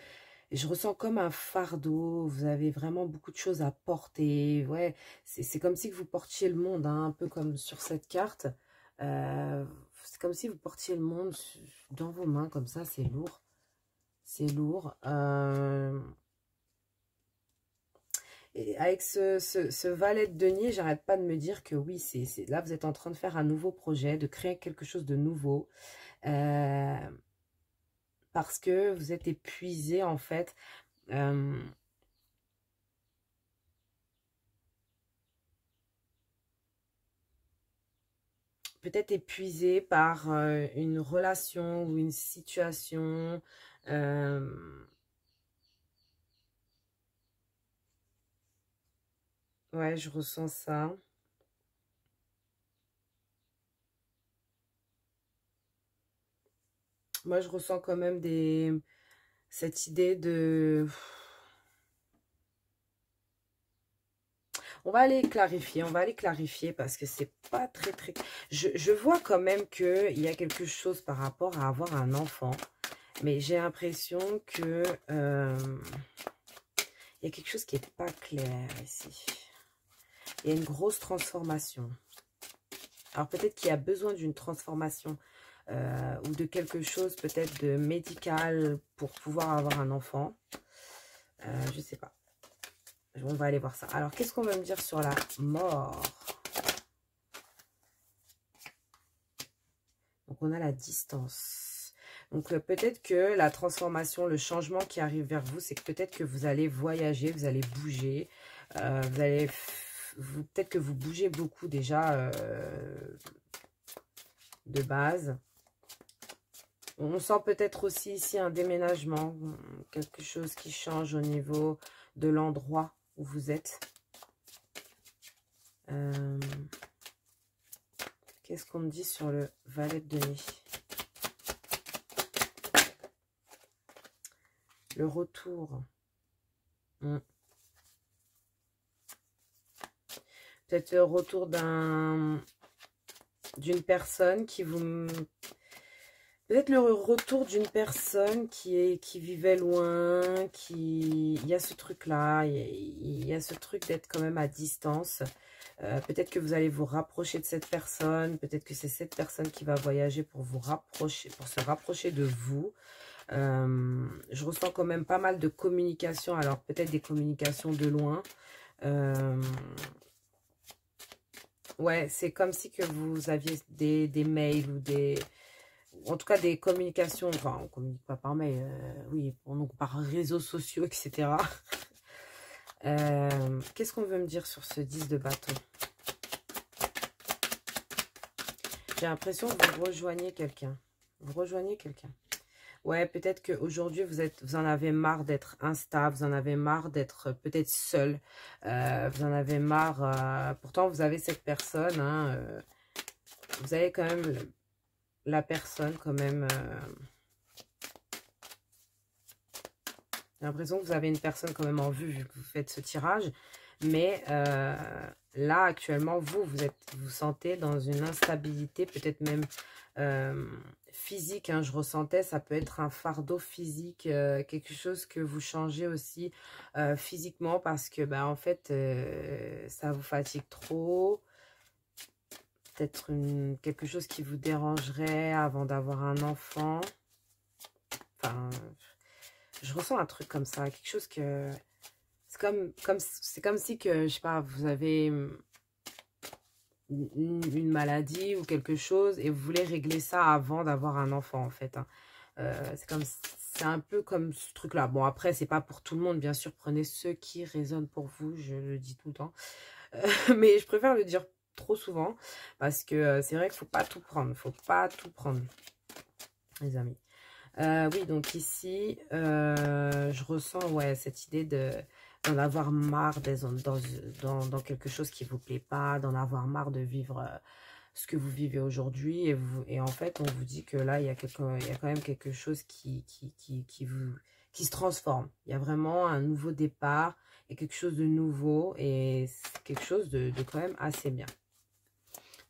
Je ressens comme un fardeau, vous avez vraiment beaucoup de choses à porter. Ouais, c'est comme si vous portiez le monde, hein, un peu comme sur cette carte. C'est comme si vous portiez le monde dans vos mains, comme ça, c'est lourd. C'est lourd. Et avec ce valet de denier, j'arrête pas de me dire que oui, là, vous êtes en train de faire un nouveau projet, de créer quelque chose de nouveau. Parce que vous êtes épuisé, en fait. Peut-être épuisé par une relation ou une situation. Ouais, je ressens ça. Moi, je ressens quand même cette idée de... On va aller clarifier parce que c'est pas très... Je vois quand même qu'il y a quelque chose par rapport à avoir un enfant. Mais j'ai l'impression que... il y a quelque chose qui n'est pas clair ici. Il y a une grosse transformation. Alors peut-être qu'il y a besoin d'une transformation ou de quelque chose peut-être de médical pour pouvoir avoir un enfant. Je ne sais pas. On va aller voir ça. Alors qu'est-ce qu'on va me dire sur la mort? Donc on a la distance. Donc peut-être que la transformation, le changement qui arrive vers vous, c'est que peut-être que vous allez voyager, vous allez bouger, vous allez... Peut-être que vous bougez beaucoup déjà de base. On sent peut-être aussi ici un déménagement, quelque chose qui change au niveau de l'endroit où vous êtes. Qu'est-ce qu'on me dit sur le valet de denier? Le retour. Peut-être le retour d'une personne qui vous... Peut-être le retour d'une personne qui vivait loin, il y a ce truc-là, il y a ce truc d'être quand même à distance. Peut-être que vous allez vous rapprocher de cette personne, peut-être que c'est cette personne qui va voyager pour vous rapprocher, pour se rapprocher de vous. Je ressens quand même pas mal de communication, alors peut-être des communications de loin. Ouais, c'est comme si que vous aviez des mails ou des... En tout cas, des communications, enfin, on ne communique pas par mail, oui, donc par réseaux sociaux, etc. Qu'est-ce qu'on veut me dire sur ce 10 de bâton? J'ai l'impression que vous rejoignez quelqu'un. Vous rejoignez quelqu'un. Ouais, peut-être qu'aujourd'hui, vous en avez marre d'être instable, vous en avez marre d'être peut-être seul. Vous en avez marre. Pourtant, vous avez cette personne. Hein, vous avez quand même la personne quand même. J'ai l'impression que vous avez une personne quand même en vue vu que vous faites ce tirage. Mais là, actuellement, vous sentez dans une instabilité, peut-être même physique. Hein, je ressentais, ça peut être un fardeau physique, quelque chose que vous changez aussi physiquement parce que, bah, en fait, ça vous fatigue trop. Peut-être quelque chose qui vous dérangerait avant d'avoir un enfant. Enfin, je ressens un truc comme ça, quelque chose que... C'est comme si que, je sais pas, vous avez une maladie ou quelque chose et vous voulez régler ça avant d'avoir un enfant, en fait. Hein. C'est un peu comme ce truc-là. Bon, après, c'est pas pour tout le monde, bien sûr. Prenez ceux qui résonnent pour vous, je le dis tout le temps. Mais je préfère le dire trop souvent parce que c'est vrai qu'il faut pas tout prendre. Faut pas tout prendre, les amis. Oui, donc ici, je ressens ouais, cette idée d'en avoir marre dans quelque chose qui ne vous plaît pas, d'en avoir marre de vivre ce que vous vivez aujourd'hui. Et en fait, on vous dit que là, il y a quand même quelque chose qui se transforme. Il y a vraiment un nouveau départ, il y a quelque chose de nouveau et c'est quelque chose de quand même assez bien.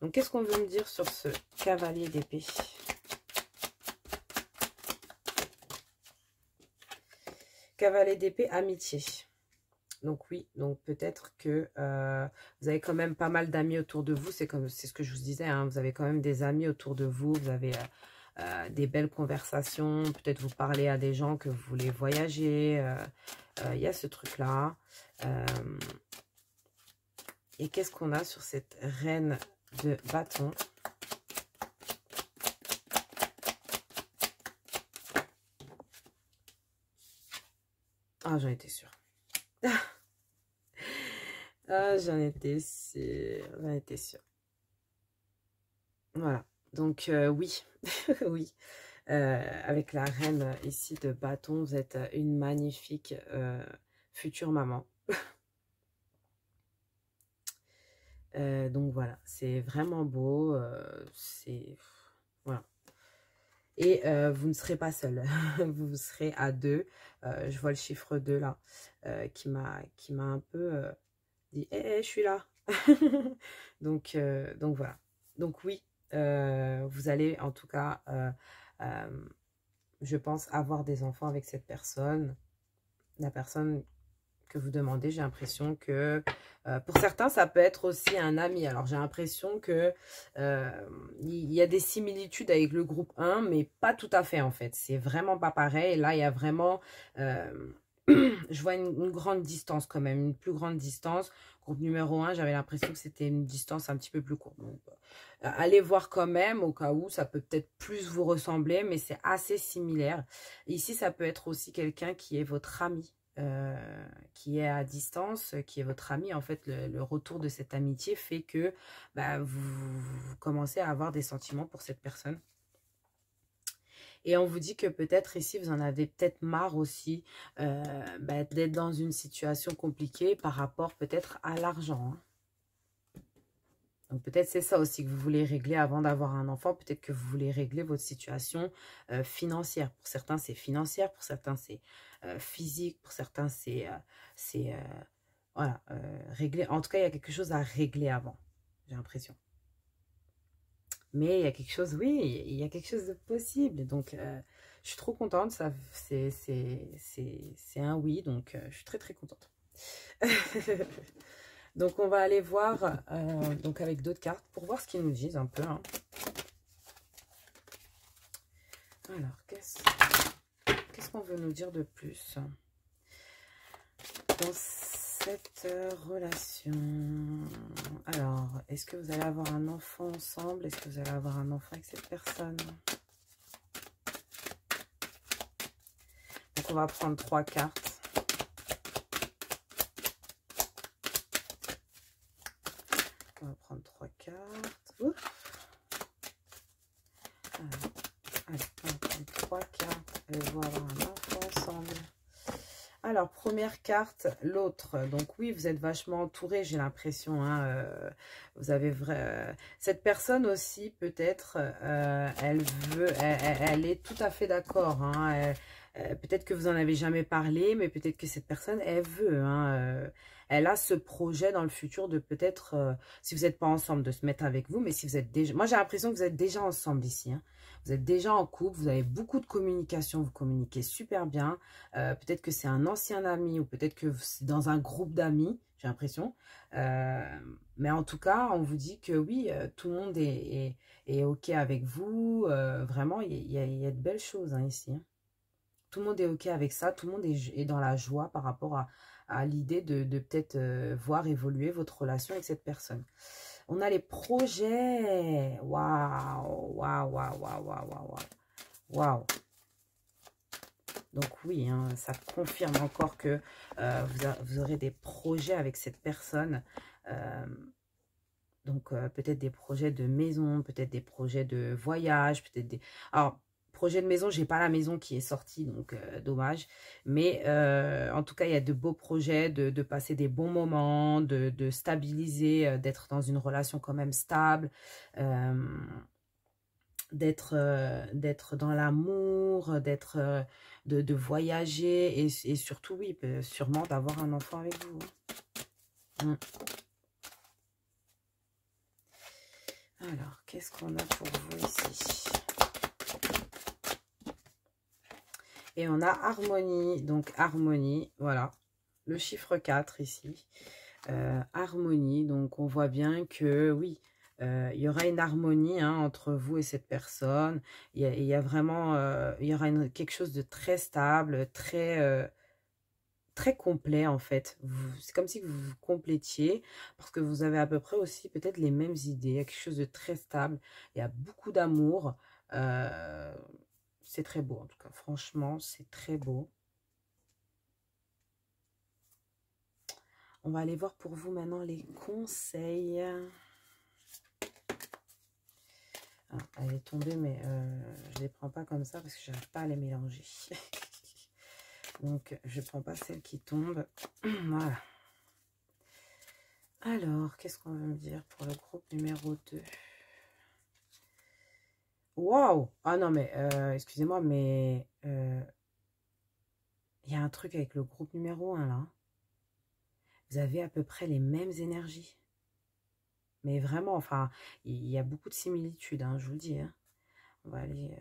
Donc, qu'est-ce qu'on veut me dire sur ce cavalier d'épée ? Cavalier d'épée, amitié. Donc oui, donc peut-être que vous avez quand même pas mal d'amis autour de vous. C'est ce que je vous disais, hein, vous avez quand même des amis autour de vous. Vous avez des belles conversations. Peut-être vous parlez à des gens que vous voulez voyager. Il y a ce truc-là. Et qu'est-ce qu'on a sur cette reine de bâton ? Ah, j'en étais sûre. Ah, j'en étais sûre. J'en étais sûre. Voilà. Donc, oui. Oui. Avec la reine ici de bâton, vous êtes une magnifique future maman. Donc, voilà. C'est vraiment beau. C'est... Voilà. Et vous ne serez pas seul, vous serez à deux. Je vois le chiffre 2 là, qui m'a un peu dit hey, je suis là. Donc voilà. Donc oui, vous allez en tout cas, je pense, avoir des enfants avec cette personne. La personne que vous demandez, j'ai l'impression que pour certains, ça peut être aussi un ami. Alors, j'ai l'impression que il y a des similitudes avec le groupe 1, mais pas tout à fait, en fait. C'est vraiment pas pareil. Et là, il y a vraiment... je vois une grande distance quand même, une plus grande distance. Groupe numéro 1, j'avais l'impression que c'était une distance un petit peu plus courte. Donc, allez voir quand même, au cas où, ça peut peut-être plus vous ressembler, mais c'est assez similaire. Ici, ça peut être aussi quelqu'un qui est votre ami. Qui est à distance, qui est votre ami. En fait, le retour de cette amitié fait que bah, vous commencez à avoir des sentiments pour cette personne. Et on vous dit que peut-être ici, vous en avez peut-être marre aussi bah, d'être dans une situation compliquée par rapport peut-être à l'argent. Hein. Donc peut-être c'est ça aussi que vous voulez régler avant d'avoir un enfant. Peut-être que vous voulez régler votre situation financière. Pour certains, c'est financière. Pour certains, c'est physique. Pour certains, c'est voilà, régler. En tout cas, il y a quelque chose à régler avant, j'ai l'impression. Mais il y a quelque chose, oui, il y a quelque chose de possible. Donc, je suis trop contente. C'est un oui. Donc, je suis très, très contente. Donc, on va aller voir donc avec d'autres cartes pour voir ce qu'ils nous disent un peu. Hein. Alors, qu'est-ce qu'on veut nous dire de plus dans cette relation? Alors, est-ce que vous allez avoir un enfant ensemble? Est-ce que vous allez avoir un enfant avec cette personne? Donc, on va prendre 3 cartes. On va prendre 3 cartes. Ouf. Alors, allez, on va prendre 3 cartes Allez-vous avoir un enfant ensemble? Alors, première carte, l'autre. Donc oui, vous êtes vachement entouré, j'ai l'impression. Hein, vous avez cette personne aussi, peut-être, elle est tout à fait d'accord. Hein, peut-être que vous en avez jamais parlé, mais peut-être que cette personne, elle veut. Hein, elle a ce projet dans le futur de peut-être, si vous n'êtes pas ensemble, de se mettre avec vous. Mais si vous êtes déjà... Moi, j'ai l'impression que vous êtes déjà ensemble ici. Hein. Vous êtes déjà en couple, vous avez beaucoup de communication, vous communiquez super bien. Peut-être que c'est un ancien ami ou peut-être que c'est dans un groupe d'amis, j'ai l'impression. Mais en tout cas, on vous dit que oui, tout le monde est OK avec vous. Vraiment, il y a de belles choses hein, ici. Hein. Tout le monde est OK avec ça. Tout le monde est dans la joie par rapport à l'idée de peut-être voir évoluer votre relation avec cette personne. On a les projets. Waouh, waouh, waouh, waouh, waouh, waouh. Waouh. Donc oui, hein, ça confirme encore que vous aurez des projets avec cette personne. Donc peut-être des projets de maison, peut-être des projets de voyage, peut-être des... Alors, projet de maison, j'ai pas la maison qui est sortie, donc dommage. Mais en tout cas, il y a de beaux projets, de passer des bons moments, de stabiliser, d'être dans une relation quand même stable. D'être dans l'amour, de voyager et surtout, oui, sûrement d'avoir un enfant avec vous. Hein. Alors, qu'est-ce qu'on a pour vous ici? Et on a harmonie, donc harmonie, voilà, le chiffre 4 ici. Harmonie, donc on voit bien que, oui, il y aura une harmonie hein, entre vous et cette personne. Il y a vraiment, il y aura quelque chose de très stable, très complet en fait. C'est comme si vous vous complétiez parce que vous avez à peu près aussi peut-être les mêmes idées. Il y a quelque chose de très stable. Il y a beaucoup d'amour. C'est très beau en tout cas. Franchement, c'est très beau. On va aller voir pour vous maintenant les conseils. Ah, elle est tombée, mais je ne les prends pas comme ça parce que je n'arrive pas à les mélanger. Donc, je ne prends pas celle qui tombe. Voilà. Alors, qu'est-ce qu'on veut me dire pour le groupe numéro 2? Waouh! Ah non, mais excusez-moi, mais il y a un truc avec le groupe numéro 1, là. Vous avez à peu près les mêmes énergies. Mais vraiment, enfin, il y a beaucoup de similitudes, hein, je vous le dis. Hein. On va aller...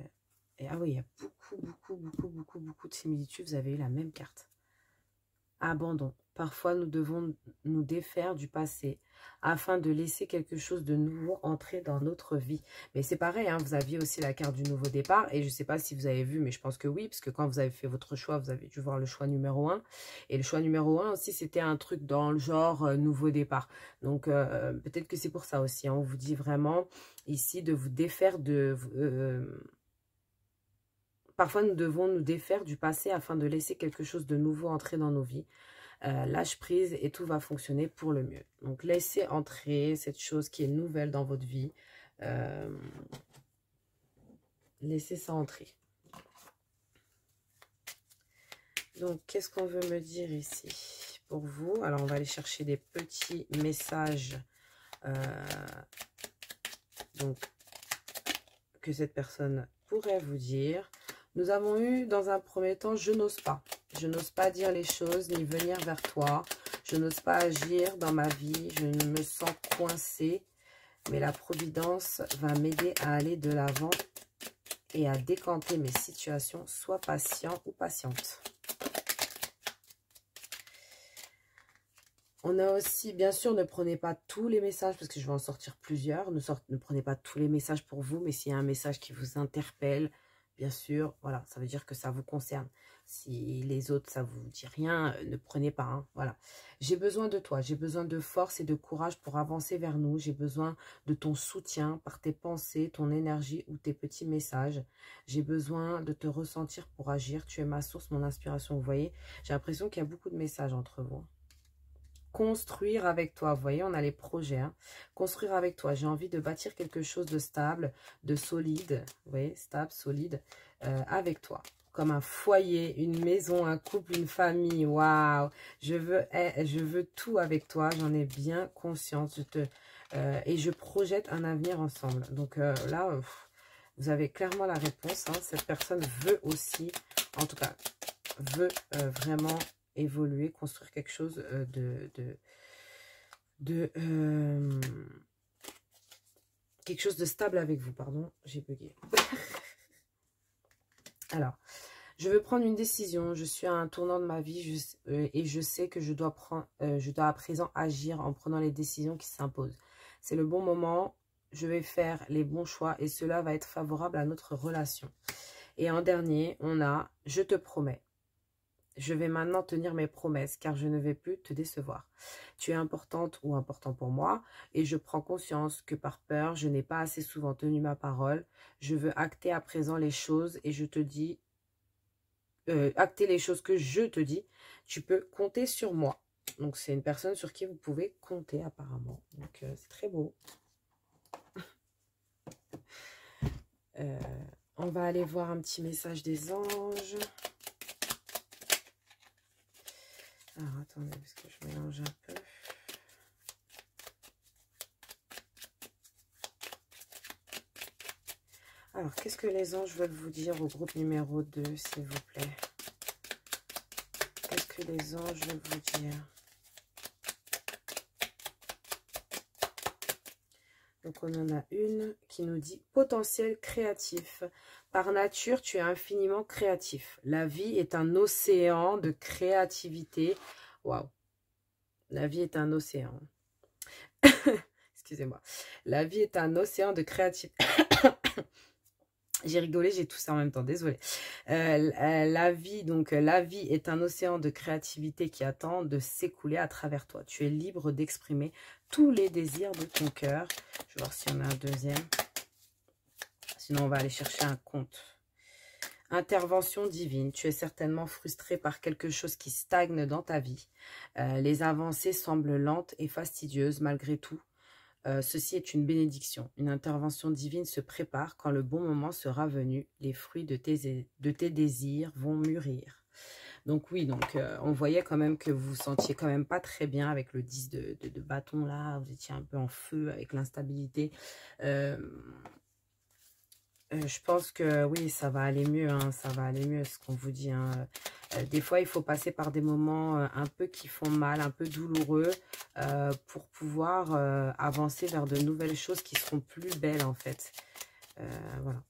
Et, ah oui, il y a beaucoup de similitudes. Vous avez eu la même carte. Abandon. Parfois, nous devons nous défaire du passé afin de laisser quelque chose de nouveau entrer dans notre vie. Mais c'est pareil, hein, vous aviez aussi la carte du nouveau départ. Et je ne sais pas si vous avez vu, mais je pense que oui, parce que quand vous avez fait votre choix, vous avez dû voir le choix numéro 1. Et le choix numéro 1 aussi, c'était un truc dans le genre nouveau départ. Donc, peut-être que c'est pour ça aussi. Hein, on vous dit vraiment ici de vous défaire de... Parfois, nous devons nous défaire du passé afin de laisser quelque chose de nouveau entrer dans nos vies. Lâche prise et tout va fonctionner pour le mieux. Donc, laissez entrer cette chose qui est nouvelle dans votre vie. Laissez ça entrer. Donc, qu'est-ce qu'on veut me dire ici pour vous? Alors, on va aller chercher des petits messages donc, que cette personne pourrait vous dire. Nous avons eu dans un premier temps, je n'ose pas. Je n'ose pas dire les choses ni venir vers toi. Je n'ose pas agir dans ma vie. Je me sens coincée. Mais la providence va m'aider à aller de l'avant et à décanter mes situations. Sois patient ou patiente. On a aussi, bien sûr, ne prenez pas tous les messages parce que je vais en sortir plusieurs. Ne prenez pas tous les messages pour vous, mais s'il y a un message qui vous interpelle, bien sûr, voilà, ça veut dire que ça vous concerne. Si les autres, ça vous dit rien, ne prenez pas, hein, voilà. J'ai besoin de toi, j'ai besoin de force et de courage pour avancer vers nous. J'ai besoin de ton soutien par tes pensées, ton énergie ou tes petits messages. J'ai besoin de te ressentir pour agir. Tu es ma source, mon inspiration. Vous voyez, j'ai l'impression qu'il y a beaucoup de messages entre vous. Construire avec toi, vous voyez, on a les projets, hein. Construire avec toi, j'ai envie de bâtir quelque chose de stable, de solide, vous voyez, stable, solide, avec toi. comme un foyer, une maison, un couple, une famille. Waouh! Je veux tout avec toi, j'en ai bien conscience. Et je projette un avenir ensemble. Donc là, vous avez clairement la réponse. Hein. Cette personne veut aussi, en tout cas, veut vraiment évoluer, construire quelque chose quelque chose de stable avec vous. Pardon, j'ai bugué. Alors, je veux prendre une décision. Je suis à un tournant de ma vie et je sais que je dois à présent agir en prenant les décisions qui s'imposent. C'est le bon moment. Je vais faire les bons choix et cela va être favorable à notre relation. Et en dernier, on a « Je te promets ». Je vais maintenant tenir mes promesses car je ne vais plus te décevoir. Tu es importante ou important pour moi et je prends conscience que par peur, je n'ai pas assez souvent tenu ma parole. Je veux acter à présent les choses et je te dis, acter les choses que je te dis. Tu peux compter sur moi. Donc c'est une personne sur qui vous pouvez compter apparemment. Donc c'est très beau. On va aller voir un petit message des anges. Alors, attendez, parce que je mélange un peu. Alors, qu'est-ce que les anges veulent vous dire au groupe numéro 2, s'il vous plaît? Qu'est-ce que les anges veulent vous dire? Donc, on en a une qui nous dit « Potentiel créatif. Par nature, tu es infiniment créatif. La vie est un océan de créativité. » Waouh! La vie est un océan. Excusez-moi. La vie est un océan de créativité. J'ai rigolé, j'ai tout ça en même temps, désolée. La vie est un océan de créativité qui attend de s'écouler à travers toi. Tu es libre d'exprimer tous les désirs de ton cœur. Je vais voir s'il y en a un deuxième. Sinon, on va aller chercher un conte. Intervention divine. Tu es certainement frustré par quelque chose qui stagne dans ta vie. Les avancées semblent lentes et fastidieuses malgré tout. Ceci est une bénédiction. Une intervention divine se prépare quand le bon moment sera venu. Les fruits de tes désirs vont mûrir. Donc oui, on voyait quand même que vous vous sentiez quand même pas très bien avec le 10 de bâton là. Vous étiez un peu en feu avec l'instabilité. Je pense que oui, ça va aller mieux, hein, ça va aller mieux, ce qu'on vous dit. Hein. Des fois, il faut passer par des moments un peu qui font mal, un peu douloureux, pour pouvoir avancer vers de nouvelles choses qui seront plus belles, en fait. Voilà.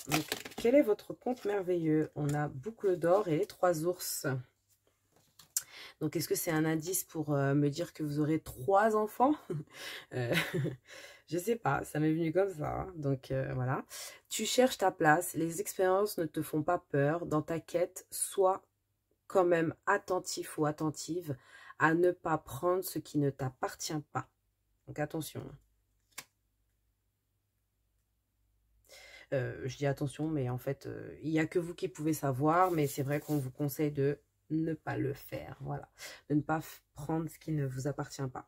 Donc, quel est votre conte merveilleux? On a boucle d'or et les 3 ours. Donc, est-ce que c'est un indice pour me dire que vous aurez 3 enfants? Je sais pas, ça m'est venu comme ça. Hein. Donc, voilà. Tu cherches ta place. Les expériences ne te font pas peur. Dans ta quête, sois quand même attentif ou attentive à ne pas prendre ce qui ne t'appartient pas. Donc, attention. Je dis attention, mais en fait, il n'y a que vous qui pouvez savoir. Mais c'est vrai qu'on vous conseille de ne pas le faire. Voilà. De ne pas prendre ce qui ne vous appartient pas.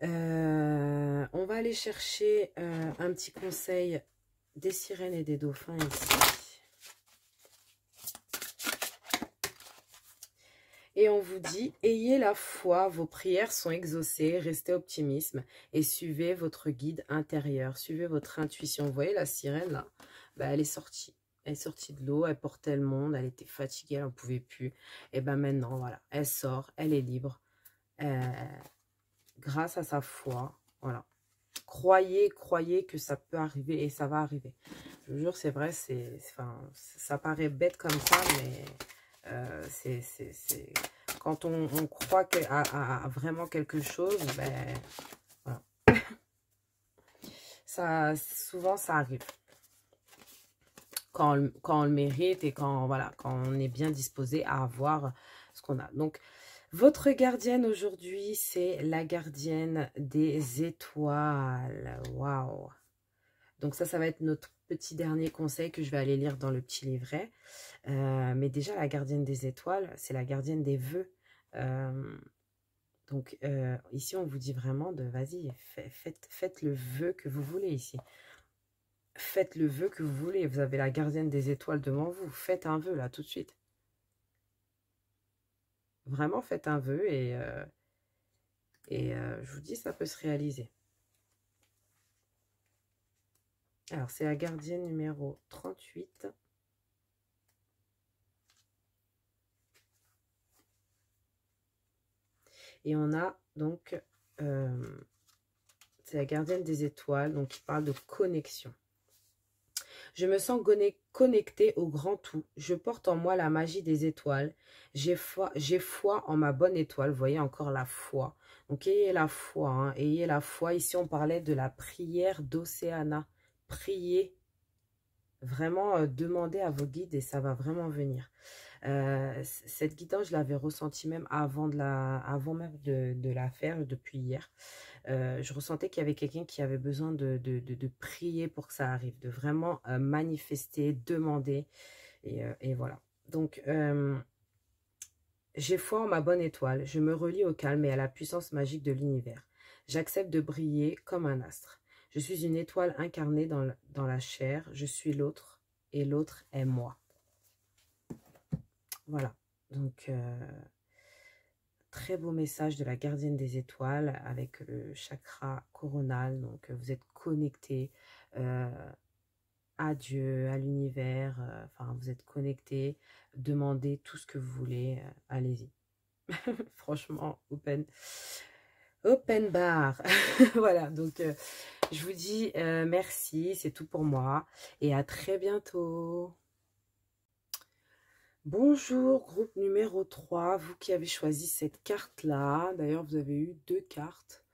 On va aller chercher un petit conseil des sirènes et des dauphins ici. Et on vous dit, ayez la foi, vos prières sont exaucées, restez optimisme et suivez votre guide intérieur, suivez votre intuition. Vous voyez la sirène là, elle est sortie. Elle est sortie de l'eau, elle portait le monde, elle était fatiguée, elle n'en pouvait plus. Et maintenant, voilà, elle sort, elle est libre. Grâce à sa foi, voilà. Croyez que ça peut arriver et ça va arriver. Je vous jure, c'est vrai, ça paraît bête comme ça, mais quand on croit à vraiment quelque chose, voilà. Souvent, ça arrive. Quand on le mérite et quand on est bien disposé à avoir ce qu'on a. Donc, votre gardienne aujourd'hui, c'est la gardienne des étoiles. Waouh! Donc ça va être notre petit dernier conseil que je vais aller lire dans le petit livret. Mais déjà, la gardienne des étoiles, c'est la gardienne des vœux. Donc ici, on vous dit vraiment de, vas-y, faites le vœu que vous voulez ici. faites le vœu que vous voulez. Vous avez la gardienne des étoiles devant vous. Faites un vœu, là, tout de suite. Vraiment, faites un vœu je vous dis, ça peut se réaliser. Alors, c'est la gardienne numéro 38. Et on a donc, c'est la gardienne des étoiles, donc qui parle de connexion. Je me sens connectée au grand tout. Je porte en moi la magie des étoiles. J'ai foi en ma bonne étoile. Vous voyez encore la foi. Donc, ayez la foi. Hein, ayez la foi. Ici, on parlait de la prière d'Océana. Priez. Vraiment, demandez à vos guides et ça va vraiment venir. Cette guidance, je l'avais ressentie même avant même de la faire, depuis hier. Je ressentais qu'il y avait quelqu'un qui avait besoin de prier pour que ça arrive, de vraiment manifester, demander. Et voilà. Donc, j'ai foi en ma bonne étoile. Je me relie au calme et à la puissance magique de l'univers. J'accepte de briller comme un astre. Je suis une étoile incarnée dans la chair. Je suis l'autre et l'autre est moi. Voilà. Donc, très beau message de la gardienne des étoiles avec le chakra coronal. Donc, vous êtes connecté à Dieu, à l'univers. Enfin, vous êtes connecté. Demandez tout ce que vous voulez. Allez-y. Franchement, open bar. Voilà, donc je vous dis merci. C'est tout pour moi. Et à très bientôt. Bonjour, groupe numéro 3, vous qui avez choisi cette carte-là. D'ailleurs, vous avez eu 2 cartes.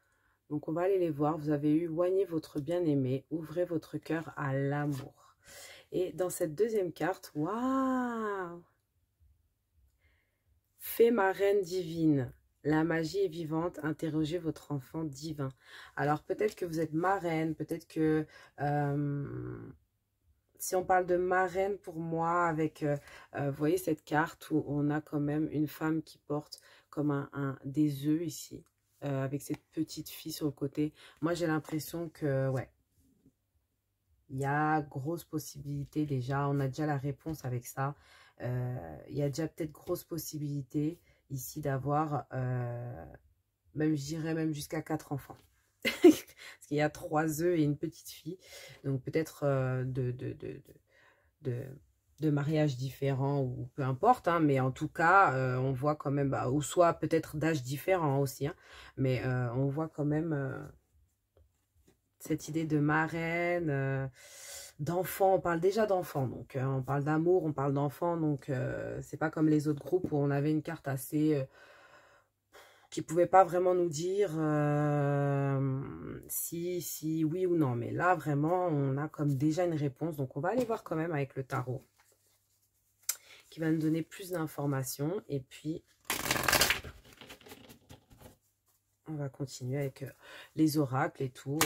Donc, on va aller les voir. Vous avez eu « Oignez votre bien-aimé, ouvrez votre cœur à l'amour ». Et dans cette deuxième carte, waouh! Fée marraine divine, la magie est vivante, interrogez votre enfant divin. Alors, peut-être que vous êtes marraine, peut-être que... si on parle de marraine pour moi, avec, vous voyez cette carte où on a quand même une femme qui porte comme des œufs ici, avec cette petite fille sur le côté. Moi, j'ai l'impression que, ouais, il y a grosse possibilité déjà, on a déjà la réponse avec ça. Il y a déjà peut-être grosse possibilité ici d'avoir, même, je dirais même jusqu'à 4 enfants. Parce qu'il y a 3 œufs et une petite fille. Donc peut-être de mariages différents ou peu importe. Hein, mais en tout cas, on voit quand même, ou soit peut-être d'âge différent aussi. Hein, mais on voit quand même cette idée de marraine, d'enfants. On parle déjà d'enfants. Donc on parle d'amour, on parle d'enfants. Donc c'est pas comme les autres groupes où on avait une carte assez... qui ne pouvait pas vraiment nous dire si oui ou non. Mais là, vraiment, on a comme déjà une réponse. Donc, on va aller voir quand même avec le tarot, qui va nous donner plus d'informations. Et puis, on va continuer avec les oracles et tout.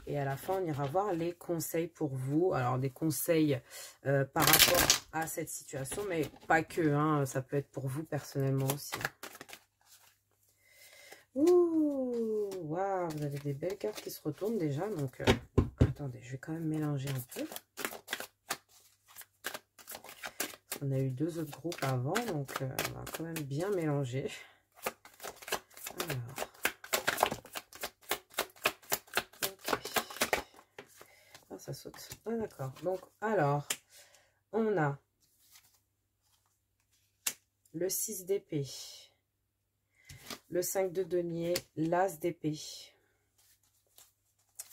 Et à la fin, on ira voir les conseils pour vous. Alors, des conseils par rapport à cette situation, mais pas que. Hein, ça peut être pour vous personnellement aussi. Ouh, waouh, vous avez des belles cartes qui se retournent déjà. Donc, attendez, je vais quand même mélanger un peu. On a eu 2 autres groupes avant, donc on va quand même bien mélanger. Alors, ok. Ah, ça saute. Ah, d'accord. Donc, alors, on a le 6 d'épée. Le 5 de denier, l'as d'épée.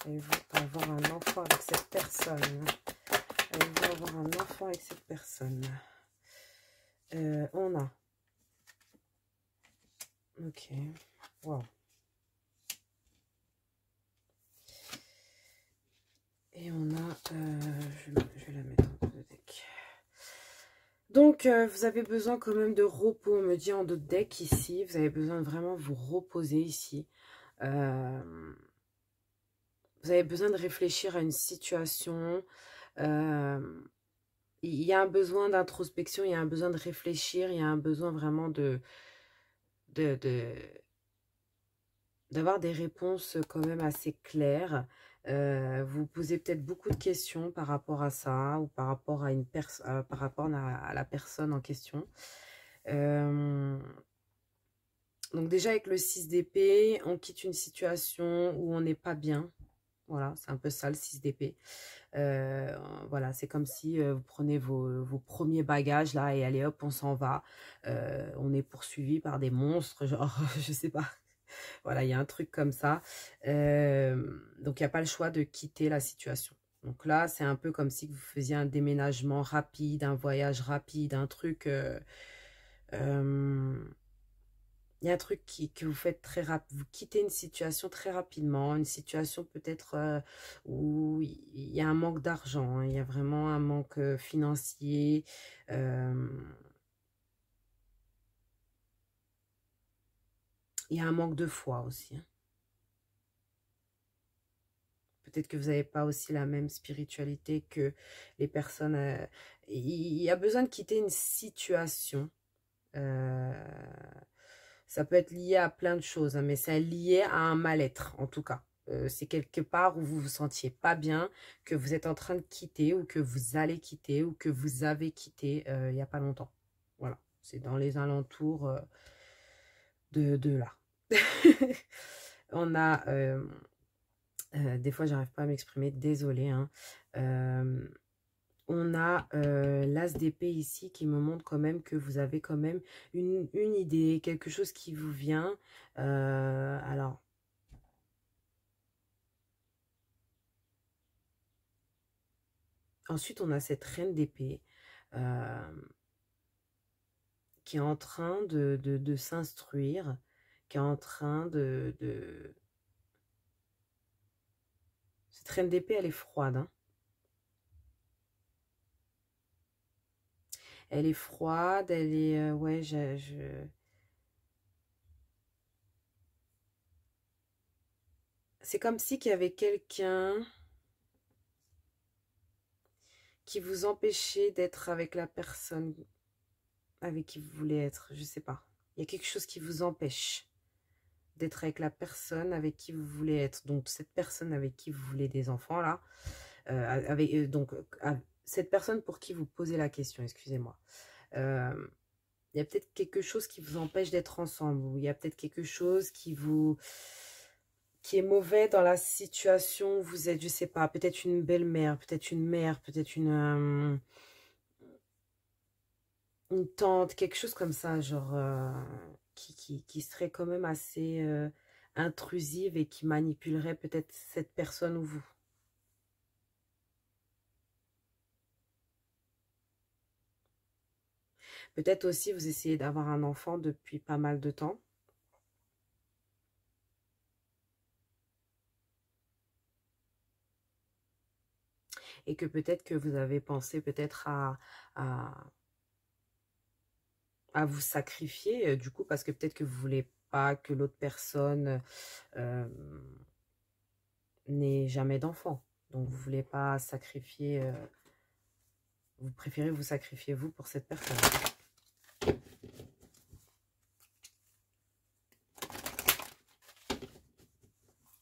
Allez-vous avoir un enfant avec cette personne? Allez-vous avoir un enfant avec cette personne? On a... Ok. Wow. Et on a... je vais la mettre en deux deck. Donc, vous avez besoin quand même de repos. On me dit en d'autres decks ici. Vous avez besoin de vraiment vous reposer ici. Vous avez besoin de réfléchir à une situation. Il y a un besoin d'introspection. Il y a un besoin de réfléchir. Il y a un besoin vraiment d'avoir des réponses quand même assez claires. Vous vous posez peut-être beaucoup de questions par rapport à ça ou par rapport à par rapport à la personne en question. Donc déjà avec le 6 d'épée, on quitte une situation où on n'est pas bien. Voilà, c'est un peu ça le 6 d'épée. Voilà, c'est comme si vous prenez vos premiers bagages là et allez hop, on s'en va. On est poursuivi par des monstres, genre, je sais pas. Voilà, il y a un truc comme ça. Donc, il n'y a pas le choix de quitter la situation. Donc là, c'est un peu comme si vous faisiez un déménagement rapide, un voyage rapide, un truc... il y a un truc que vous faites très rapide. Vous quittez une situation très rapidement. Une situation peut-être où il y a un manque d'argent. Hein, il y a vraiment un manque financier. Il y a un manque de foi aussi. Hein. Peut-être que vous n'avez pas aussi la même spiritualité que les personnes. Il y a besoin de quitter une situation. Ça peut être lié à plein de choses, hein, mais c'est lié à un mal-être, en tout cas. C'est quelque part où vous vous sentiez pas bien, que vous êtes en train de quitter, ou que vous allez quitter, ou que vous avez quitté il n'y a pas longtemps. Voilà, c'est dans les alentours de là. On a... des fois, j'arrive pas à m'exprimer, désolée. Hein. On a l'as d'épée ici qui me montre quand même que vous avez quand même une idée, quelque chose qui vous vient. Alors, ensuite, on a cette reine d'épée qui est en train de s'instruire, qui est en train Cette reine d'épée, elle est froide. Hein. Elle est froide, elle est... ouais, C'est comme si qu'il y avait quelqu'un qui vous empêchait d'être avec la personne avec qui vous voulez être. Je sais pas. Il y a quelque chose qui vous empêche d'être avec la personne avec qui vous voulez être. Donc, cette personne avec qui vous voulez des enfants, là. Cette personne pour qui vous posez la question, excusez-moi. Il y a peut-être quelque chose qui vous empêche d'être ensemble. Ou il y a peut-être quelque chose qui est mauvais dans la situation où vous êtes, je sais pas, peut-être une belle-mère, peut-être une mère, peut-être une tante, quelque chose comme ça, genre qui serait quand même assez intrusive et qui manipulerait peut-être cette personne ou vous. Peut-être aussi vous essayez d'avoir un enfant depuis pas mal de temps. Et que peut-être que vous avez pensé peut-être à vous sacrifier, du coup, parce que peut-être que vous voulez pas que l'autre personne n'ait jamais d'enfant. Donc, vous voulez pas sacrifier, vous préférez vous sacrifier vous pour cette personne.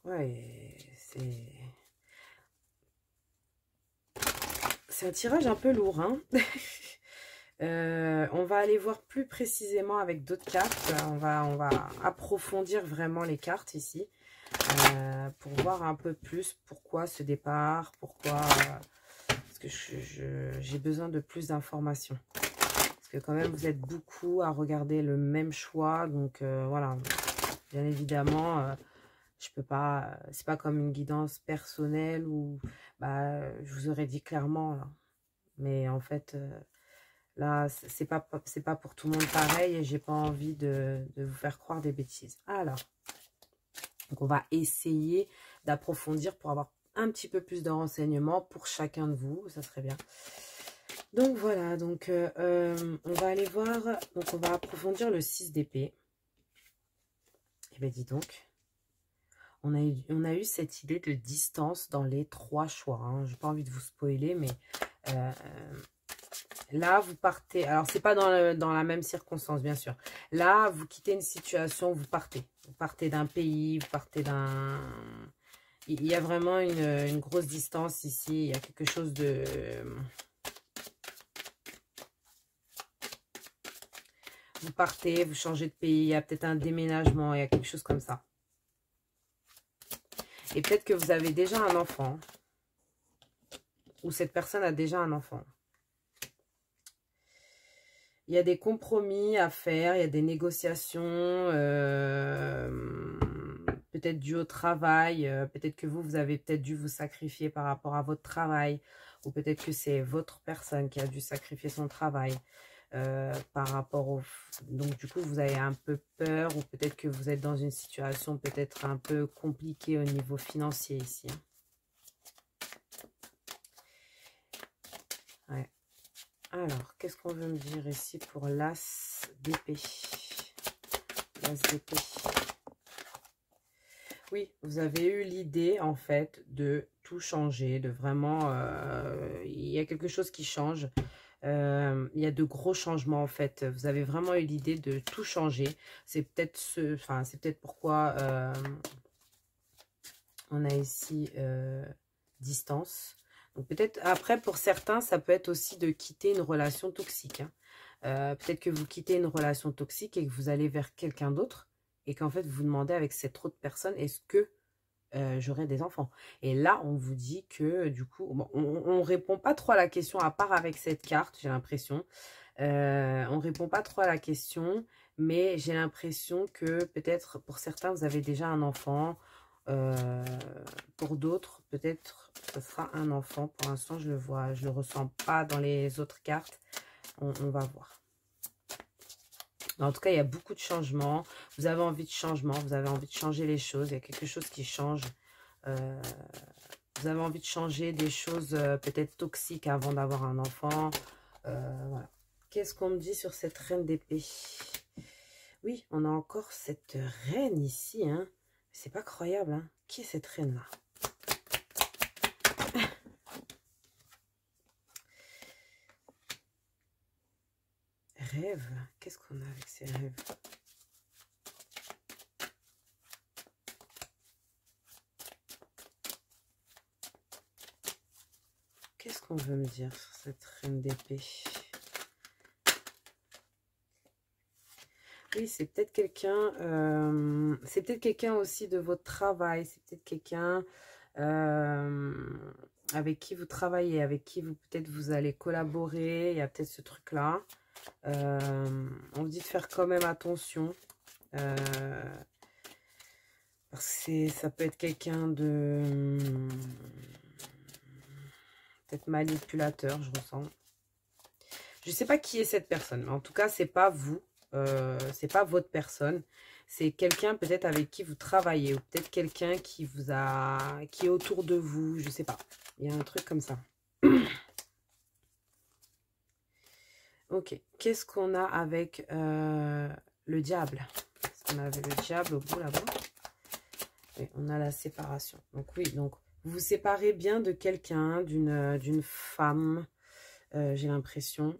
Ouais, c'est un tirage un peu lourd, hein. On va aller voir plus précisément avec d'autres cartes. On va approfondir vraiment les cartes ici. Pour voir un peu plus pourquoi ce départ, pourquoi... parce que j'ai besoin de plus d'informations. Parce que quand même, vous êtes beaucoup à regarder le même choix. Donc voilà, bien évidemment... je peux pas, c'est pas comme une guidance personnelle où bah, je vous aurais dit clairement là. Mais en fait, là, c'est pas pour tout le monde pareil et j'ai pas envie de vous faire croire des bêtises. Alors, donc on va essayer d'approfondir pour avoir un petit peu plus de renseignements pour chacun de vous, ça serait bien. Donc voilà, donc on va aller voir, donc on va approfondir le 6 d'épée. Et bien dis donc. On a eu cette idée de distance dans les 3 choix. Hein. Je n'ai pas envie de vous spoiler, mais là, vous partez... Alors, c'est pas dans la même circonstance, bien sûr. Là, vous quittez une situation, vous partez. Vous partez d'un pays, vous partez d'un... Il y a vraiment une grosse distance ici. Il y a quelque chose de... Vous partez, vous changez de pays, il y a peut-être un déménagement, il y a quelque chose comme ça. Et peut-être que vous avez déjà un enfant. Ou cette personne a déjà un enfant. Il y a des compromis à faire, il y a des négociations, peut-être dû au travail, peut-être que vous avez peut-être dû vous sacrifier par rapport à votre travail, ou peut-être que c'est votre personne qui a dû sacrifier son travail par rapport au... Donc du coup, vous avez un peu peur, ou peut-être que vous êtes dans une situation peut-être un peu compliquée au niveau financier ici. Ouais. Alors, qu'est-ce qu'on veut me dire ici pour l'as d'épée? L'as d'épée. Oui, vous avez eu l'idée, en fait, de tout changer, de vraiment... il y a quelque chose qui change. Il y a de gros changements, en fait. Vous avez vraiment eu l'idée de tout changer. C'est peut-être c'est peut-être pourquoi on a ici distance. Donc peut-être, après, pour certains, ça peut être aussi de quitter une relation toxique. Hein. Peut-être que vous quittez une relation toxique et que vous allez vers quelqu'un d'autre. Et qu'en fait, vous vous demandez avec cette autre personne, est-ce que j'aurai des enfants? Et là, on vous dit que, du coup, bon, on répond pas trop à la question, à part avec cette carte, j'ai l'impression. On répond pas trop à la question, mais j'ai l'impression que peut-être, pour certains, vous avez déjà un enfant. Pour d'autres, peut-être ce sera un enfant. Pour l'instant, je le vois, je le ressens pas dans les autres cartes. On va voir. En tout cas, il y a beaucoup de changements. Vous avez envie de changement, vous avez envie de changer les choses. Il y a quelque chose qui change. Vous avez envie de changer des choses peut-être toxiques avant d'avoir un enfant. Voilà. Qu'est-ce qu'on me dit sur cette reine d'épée? Oui, on a encore cette reine ici. Hein. C'est pas croyable. Hein. Qui est cette reine-là? Rêve. Qu'est-ce qu'on a avec ces rêves? Qu'est-ce qu'on veut me dire sur cette reine d'épée? Oui, c'est peut-être quelqu'un aussi de votre travail. C'est peut-être quelqu'un avec qui vous travaillez, avec qui vous peut-être vous allez collaborer. Il y a peut-être ce truc-là. On vous dit de faire quand même attention. Parce que ça peut être quelqu'un de... peut-être manipulateur, je ressens. Je ne sais pas qui est cette personne, mais en tout cas, c'est pas vous. C'est pas votre personne. C'est quelqu'un peut-être avec qui vous travaillez. Ou peut-être quelqu'un qui est autour de vous. Je ne sais pas. Il y a un truc comme ça. Ok. Qu'est-ce qu'on a avec le diable? Est-ce qu'on a avec le diable au bout là-bas? Oui, on a la séparation. Donc oui, donc vous vous séparez bien de quelqu'un, d'une femme, j'ai l'impression.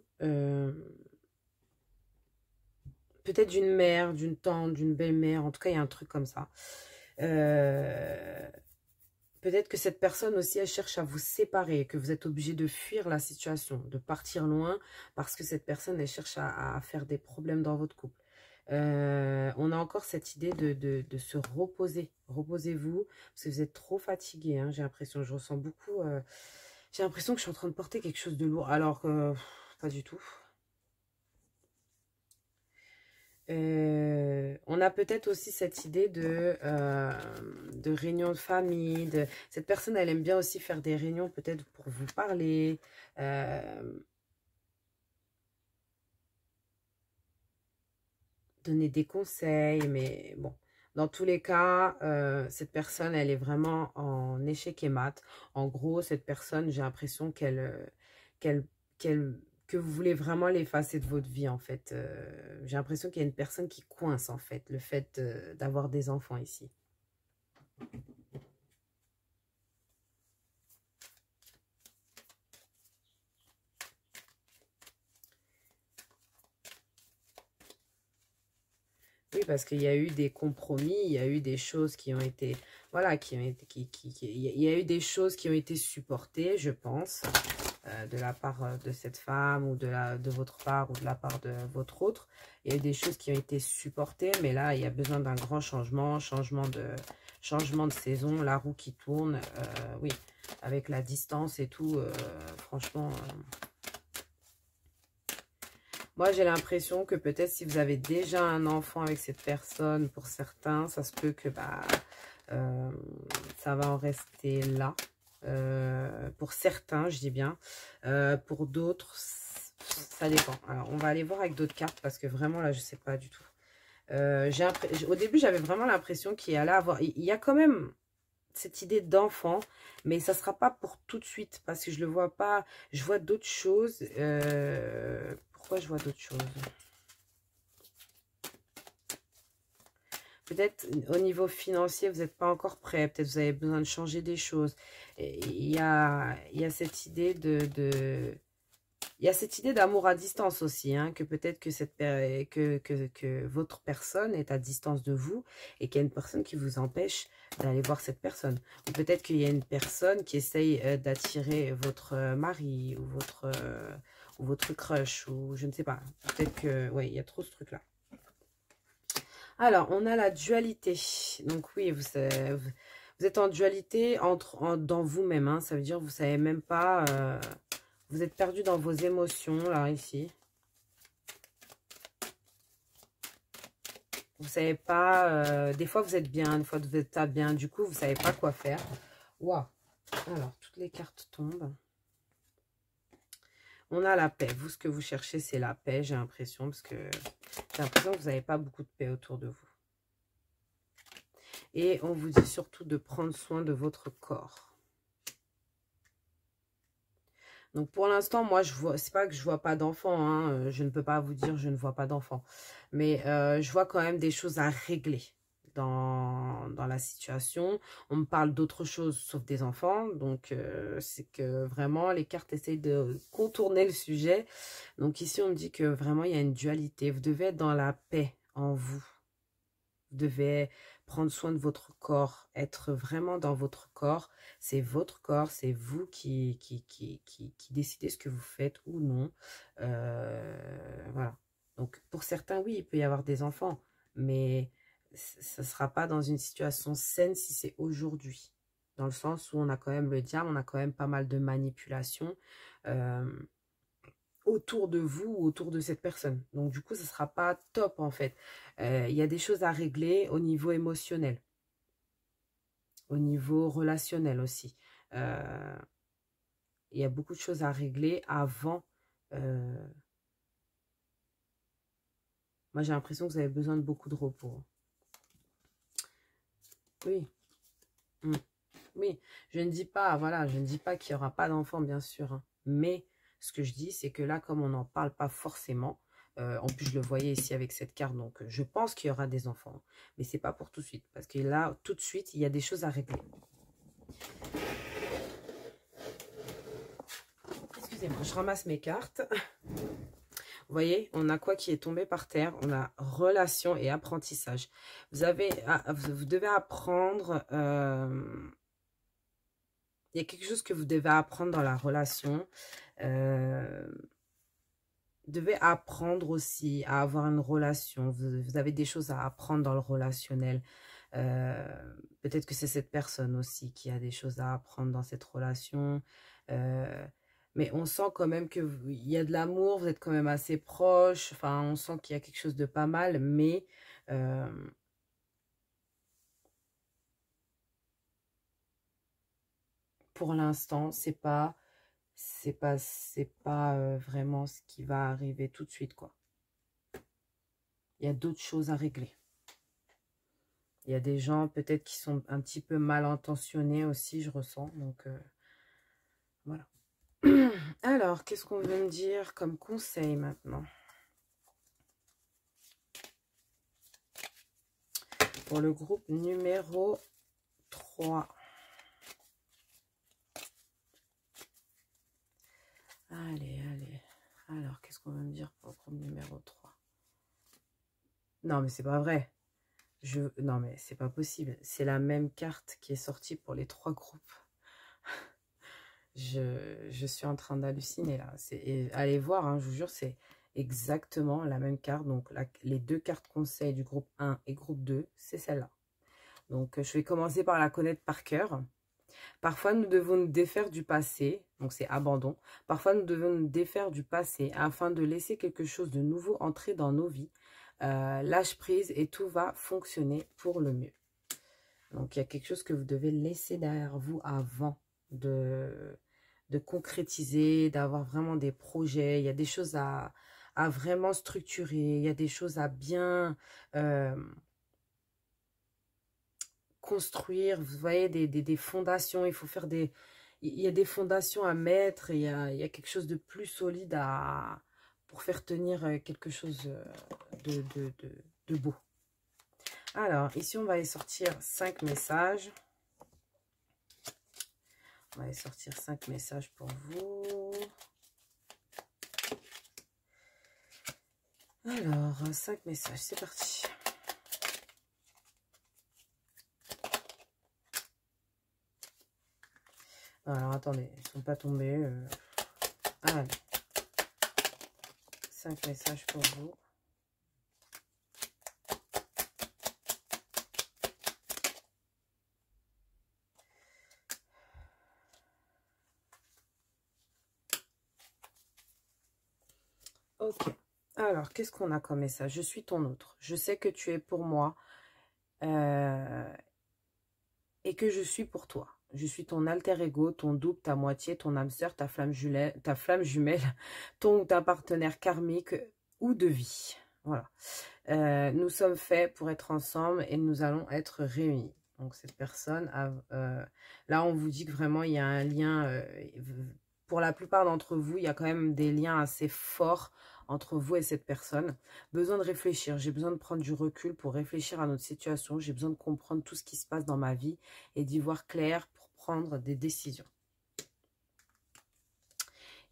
Peut-être d'une mère, d'une tante, d'une belle-mère. En tout cas, il y a un truc comme ça. Peut-être que cette personne aussi, elle cherche à vous séparer, que vous êtes obligé de fuir la situation, de partir loin, parce que cette personne, elle cherche à faire des problèmes dans votre couple. On a encore cette idée de se reposer. Reposez-vous, parce que vous êtes trop fatigué, hein, j'ai l'impression. Je ressens beaucoup... j'ai l'impression que je suis en train de porter quelque chose de lourd, alors que pas du tout. On a peut-être aussi cette idée de réunion de famille. Cette personne, elle aime bien aussi faire des réunions peut-être pour vous parler. Donner des conseils. Mais bon, dans tous les cas, cette personne, elle est vraiment en échec et mat. En gros, cette personne, j'ai l'impression qu'elle que vous voulez vraiment l'effacer de votre vie, en fait. J'ai l'impression qu'il y a une personne qui coince, en fait, le fait d'avoir des enfants ici. Oui, parce qu'il y a eu des compromis, il y a eu des choses qui ont été, voilà, il y a eu des choses qui ont été supportées, je pense, de la part de cette femme ou de votre part ou de la part de votre autre. Il y a eu des choses qui ont été supportées, mais là, il y a besoin d'un grand changement, changement de saison, la roue qui tourne, oui, avec la distance et tout, franchement... moi, j'ai l'impression que peut-être si vous avez déjà un enfant avec cette personne, pour certains, ça se peut que ça va en rester là. Pour certains, je dis bien. Pour d'autres, ça dépend. Alors, on va aller voir avec d'autres cartes parce que vraiment, là, je ne sais pas du tout. Au début, j'avais vraiment l'impression qu'il allait avoir... Il y a quand même cette idée d'enfant, mais ça ne sera pas pour tout de suite parce que je le vois pas. Je vois d'autres choses. Pourquoi je vois d'autres choses? Peut-être au niveau financier, vous n'êtes pas encore prêt. Peut-être vous avez besoin de changer des choses. Et il y a cette idée il y a cette idée d'amour à distance aussi, hein, que peut-être que votre personne est à distance de vous et qu'il y a une personne qui vous empêche d'aller voir cette personne. Ou peut-être qu'il y a une personne qui essaye d'attirer votre mari ou votre crush ou je ne sais pas. Peut-être que, ouais, il y a trop ce truc-là. Alors, on a la dualité. Donc oui, vous êtes en dualité dans vous-même. Hein. Ça veut dire que vous ne savez même pas... vous êtes perdu dans vos émotions, là, ici. Vous ne savez pas... des fois, vous êtes bien, des fois, vous êtes pas bien. Du coup, vous ne savez pas quoi faire. Waouh. Alors, toutes les cartes tombent. On a la paix. Vous, ce que vous cherchez, c'est la paix, j'ai l'impression. Parce que j'ai l'impression que vous n'avez pas beaucoup de paix autour de vous. Et on vous dit surtout de prendre soin de votre corps. Donc, pour l'instant, moi, je vois, c'est pas que je vois pas d'enfant, hein, je ne peux pas vous dire je ne vois pas d'enfant. Mais je vois quand même des choses à régler dans la situation. On me parle d'autre chose sauf des enfants. Donc, c'est que vraiment, les cartes essayent de contourner le sujet. Donc, ici, on me dit que vraiment, il y a une dualité. Vous devez être dans la paix en vous. Vous devez prendre soin de votre corps, être vraiment dans votre corps. C'est votre corps, c'est vous qui décidez ce que vous faites ou non. Voilà. Donc, pour certains, oui, il peut y avoir des enfants, mais ça ne sera pas dans une situation saine si c'est aujourd'hui. Dans le sens où on a quand même le diable, on a quand même pas mal de manipulation autour de vous ou autour de cette personne. Donc, du coup, ce ne sera pas top, en fait. Il y a des choses à régler au niveau émotionnel, au niveau relationnel aussi. Il y a beaucoup de choses à régler avant. Moi, j'ai l'impression que vous avez besoin de beaucoup de repos. Oui. Oui. Je ne dis pas, voilà, je ne dis pas qu'il n'y aura pas d'enfant, bien sûr. Hein. Mais ce que je dis, c'est que là, comme on n'en parle pas forcément, en plus, je le voyais ici avec cette carte, donc je pense qu'il y aura des enfants. Mais c'est pas pour tout de suite, parce que là, tout de suite, il y a des choses à régler. Excusez-moi, je ramasse mes cartes. Vous voyez, on a quoi qui est tombé par terre? On a relation et apprentissage. Vous devez apprendre... il y a quelque chose que vous devez apprendre dans la relation. Vous devez apprendre aussi à avoir une relation. Vous avez des choses à apprendre dans le relationnel. Peut-être que c'est cette personne aussi qui a des choses à apprendre dans cette relation. Mais on sent quand même qu'il y a de l'amour, vous êtes quand même assez proches. Enfin, on sent qu'il y a quelque chose de pas mal, mais... pour l'instant, c'est pas vraiment ce qui va arriver tout de suite, quoi. Il y a d'autres choses à régler. Il y a des gens peut-être qui sont un petit peu mal intentionnés aussi, je ressens. Donc, voilà. Alors, qu'est-ce qu'on veut me dire comme conseil maintenant? Pour le groupe numéro 3. Allez, allez. Alors, qu'est-ce qu'on veut me dire pour le groupe numéro 3? Non, mais c'est pas vrai. Non, mais c'est pas possible. C'est la même carte qui est sortie pour les 3 groupes. Je suis en train d'halluciner là. Allez voir, hein, je vous jure, c'est exactement la même carte. Donc, les 2 cartes conseils du groupe 1 et groupe 2, c'est celle-là. Donc, je vais commencer par la connaître par cœur. Parfois, nous devons nous défaire du passé. Donc, c'est abandon. Parfois, nous devons nous défaire du passé afin de laisser quelque chose de nouveau entrer dans nos vies. Lâche prise et tout va fonctionner pour le mieux. Donc, il y a quelque chose que vous devez laisser derrière vous avant de concrétiser, d'avoir vraiment des projets. Il y a des choses à vraiment structurer. Il y a des choses à bien construire. Vous voyez, des fondations. Il faut faire des... Il y a des fondations à mettre. Il y a quelque chose de plus solide pour faire tenir quelque chose de beau. Alors, ici, on va aller sortir 5 messages. On va aller sortir 5 messages pour vous. Alors, 5 messages, c'est parti. Alors, attendez, ils ne sont pas tombés. Allez. 5 messages pour vous. Ok. Alors, qu'est-ce qu'on a comme message? Je suis ton autre. Je sais que tu es pour moi et que je suis pour toi. Je suis ton alter ego, ton double, ta moitié, ton âme sœur, ta flamme jumelle, ton ou ta partenaire karmique ou de vie. Voilà. Nous sommes faits pour être ensemble et nous allons être réunis. Donc, cette personne, là, on vous dit que vraiment, il y a un lien... pour la plupart d'entre vous, il y a quand même des liens assez forts entre vous et cette personne. Besoin de réfléchir. J'ai besoin de prendre du recul pour réfléchir à notre situation. J'ai besoin de comprendre tout ce qui se passe dans ma vie et d'y voir clair pour prendre des décisions.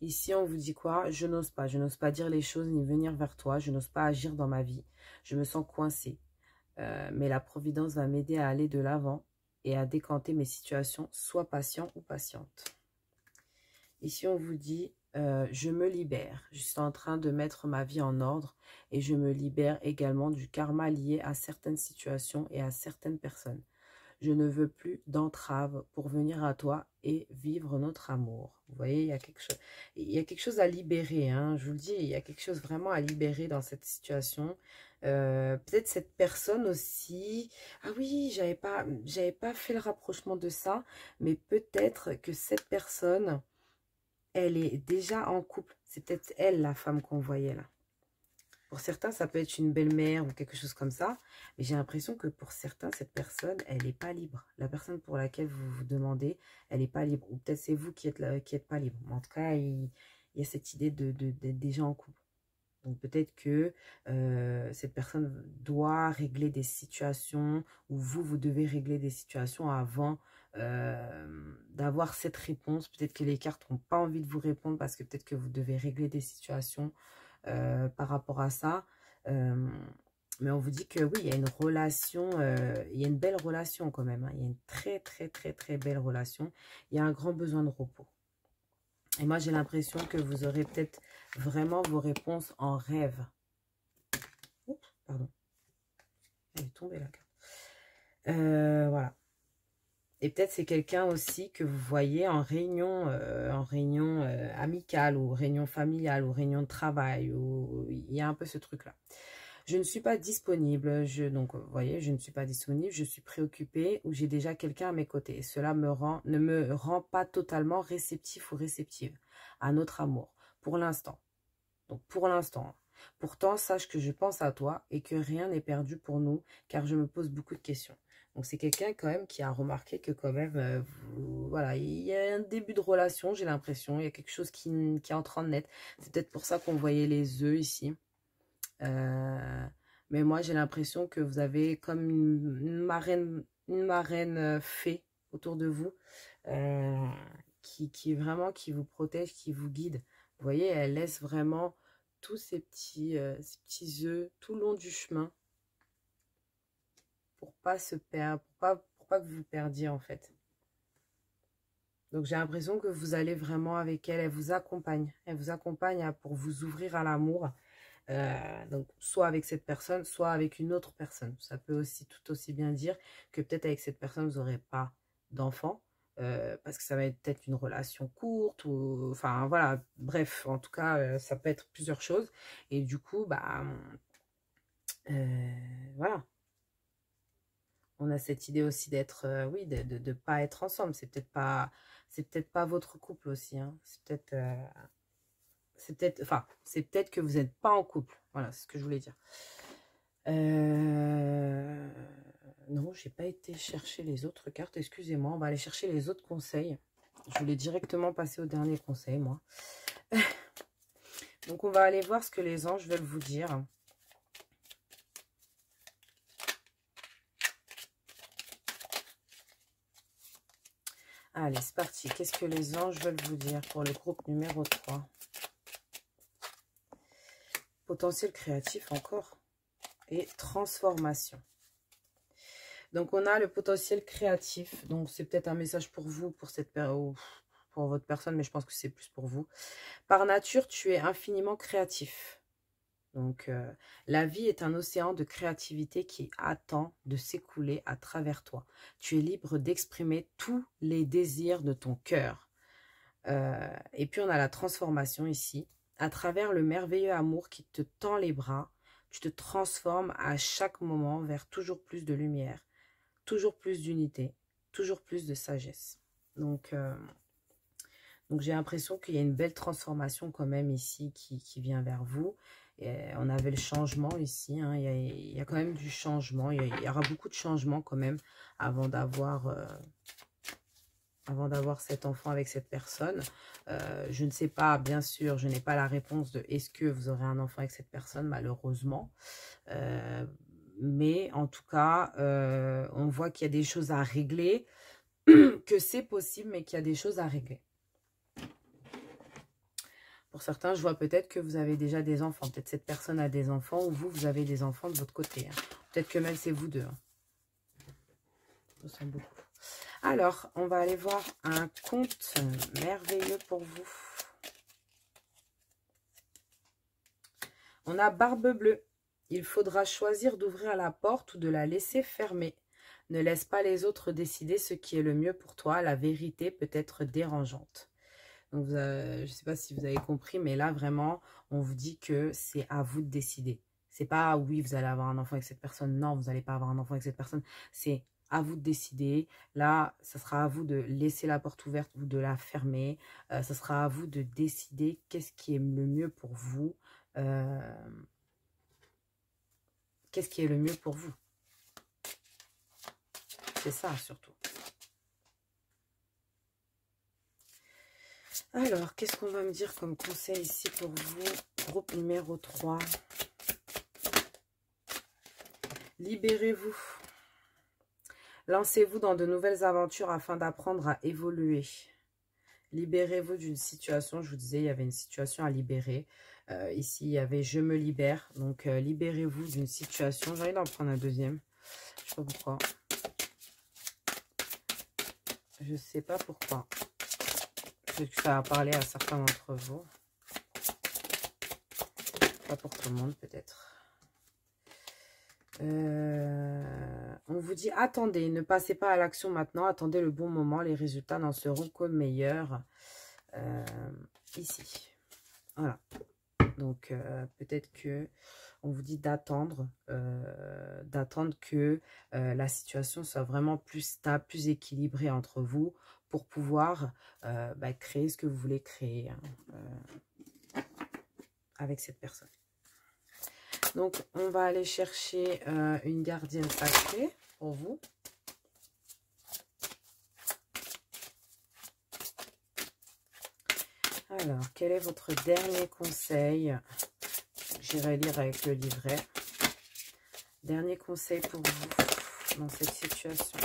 Ici, on vous dit quoi? Je n'ose pas. Je n'ose pas dire les choses ni venir vers toi. Je n'ose pas agir dans ma vie. Je me sens coincée. Mais la Providence va m'aider à aller de l'avant et à décanter mes situations. Sois patient ou patiente. Ici, on vous dit, je me libère. Je suis en train de mettre ma vie en ordre et je me libère également du karma lié à certaines situations et à certaines personnes. Je ne veux plus d'entrave pour venir à toi et vivre notre amour. Vous voyez, il y a quelque chose à libérer. Hein, je vous le dis, il y a quelque chose vraiment à libérer dans cette situation. Peut-être cette personne aussi. Ah oui, j'avais pas fait le rapprochement de ça. Mais peut-être que cette personne, elle est déjà en couple. C'est peut-être elle, la femme qu'on voyait là. Pour certains, ça peut être une belle-mère ou quelque chose comme ça. Mais j'ai l'impression que pour certains, cette personne, elle n'est pas libre. La personne pour laquelle vous vous demandez, elle n'est pas libre. Ou peut-être c'est vous qui êtes pas libre. Mais en tout cas, il y a cette idée d'être déjà en couple. Donc peut-être que cette personne doit régler des situations ou vous devez régler des situations avant d'avoir cette réponse. Peut-être que les cartes n'ont pas envie de vous répondre parce que peut-être que vous devez régler des situations par rapport à ça. Mais on vous dit que oui, il y a une relation, il y a une belle relation quand même. Hein. Il y a une très, très, très, très belle relation. Il y a un grand besoin de repos. Et moi, j'ai l'impression que vous aurez peut-être vraiment vos réponses en rêve. Oups, pardon. Elle est tombée la carte. Voilà. Et peut-être c'est quelqu'un aussi que vous voyez en réunion amicale ou réunion familiale ou réunion de travail. Où il y a un peu ce truc-là. Je ne suis pas disponible. Donc, vous voyez, je ne suis pas disponible. Je suis préoccupée ou j'ai déjà quelqu'un à mes côtés. Et cela ne me rend pas totalement réceptif ou réceptive à notre amour. Pour l'instant. Donc, pour l'instant. Pourtant, sache que je pense à toi et que rien n'est perdu pour nous, car je me pose beaucoup de questions. Donc, c'est quelqu'un quand même qui a remarqué que quand même, voilà, il y a un début de relation, j'ai l'impression. Il y a quelque chose qui est en train de naître. C'est peut-être pour ça qu'on voyait les œufs ici. Mais moi, j'ai l'impression que vous avez comme une marraine fée autour de vous qui vous protège, qui vous guide. Vous voyez, elle laisse vraiment tous ces petits œufs tout le long du chemin. pour pas se perdre, pour pas que vous vous perdiez en fait. Donc j'ai l'impression que vous allez vraiment avec elle, elle vous accompagne. Elle vous accompagne pour vous ouvrir à l'amour. Donc soit avec cette personne, soit avec une autre personne. Ça peut aussi tout aussi bien dire que peut-être avec cette personne, vous n'aurez pas d'enfant. Parce que ça va être peut-être une relation courte ou enfin voilà, bref, en tout cas ça peut être plusieurs choses et du coup bah voilà, on a cette idée aussi d'être oui de pas être ensemble, c'est peut-être pas votre couple aussi hein. C'est peut-être que vous n'êtes pas en couple, voilà, c'est ce que je voulais dire. Non, j'ai pas été chercher les autres cartes, excusez-moi. On va aller chercher les autres conseils. Je voulais directement passer au dernier conseil, moi. Donc, on va aller voir ce que les anges veulent vous dire. Allez, c'est parti. Qu'est-ce que les anges veulent vous dire pour le groupe numéro 3? Potentiel créatif encore. Et transformation. Donc, on a le potentiel créatif. Donc, c'est peut-être un message pour vous, pour cette période, pour votre personne, mais je pense que c'est plus pour vous. Par nature, tu es infiniment créatif. Donc, la vie est un océan de créativité qui attend de s'écouler à travers toi. Tu es libre d'exprimer tous les désirs de ton cœur. Et puis, on a la transformation ici. À travers le merveilleux amour qui te tend les bras, tu te transformes à chaque moment vers toujours plus de lumière, toujours plus d'unité, toujours plus de sagesse. Donc j'ai l'impression qu'il y a une belle transformation quand même ici qui vient vers vous. Et on avait le changement ici, hein, il y a quand même du changement, il y aura beaucoup de changements quand même avant d'avoir cet enfant avec cette personne. Je ne sais pas, bien sûr, je n'ai pas la réponse de est-ce que vous aurez un enfant avec cette personne, malheureusement. Mais en tout cas, on voit qu'il y a des choses à régler, que c'est possible, mais qu'il y a des choses à régler. Pour certains, je vois peut-être que vous avez déjà des enfants. Peut-être cette personne a des enfants ou vous avez des enfants de votre côté. Hein. Peut-être que même c'est vous deux. Hein. Je sens beaucoup. Alors, on va aller voir un conte merveilleux pour vous. On a Barbe Bleue. Il faudra choisir d'ouvrir la porte ou de la laisser fermer. Ne laisse pas les autres décider ce qui est le mieux pour toi. La vérité peut être dérangeante. Donc, je ne sais pas si vous avez compris, mais là, vraiment, on vous dit que c'est à vous de décider. C'est pas, oui, vous allez avoir un enfant avec cette personne. Non, vous n'allez pas avoir un enfant avec cette personne. C'est à vous de décider. Là, ça sera à vous de laisser la porte ouverte ou de la fermer. Ça sera à vous de décider qu'est-ce qui est le mieux pour vous. Qu'est-ce qui est le mieux pour vous? C'est ça, surtout. Alors, qu'est-ce qu'on va me dire comme conseil ici pour vous? Groupe numéro 3. Libérez-vous. Lancez-vous dans de nouvelles aventures afin d'apprendre à évoluer. Libérez-vous d'une situation. Je vous disais, il y avait une situation à libérer. Ici, il y avait « je me libère ». Donc, libérez-vous d'une situation. J'ai envie d'en prendre un deuxième. Je ne sais pas pourquoi. Je ne sais pas pourquoi. Peut-être que ça a parlé à certains d'entre vous. Pas pour tout le monde, peut-être. On vous dit, attendez, ne passez pas à l'action maintenant. Attendez le bon moment. Les résultats n'en seront que meilleurs. Ici. Voilà. Donc, peut-être que on vous dit d'attendre que la situation soit vraiment plus stable, plus équilibrée entre vous pour pouvoir créer ce que vous voulez créer avec cette personne. Donc, on va aller chercher une gardienne sacrée pour vous. Alors, quel est votre dernier conseil? J'irai lire avec le livret. Dernier conseil pour vous dans cette situation.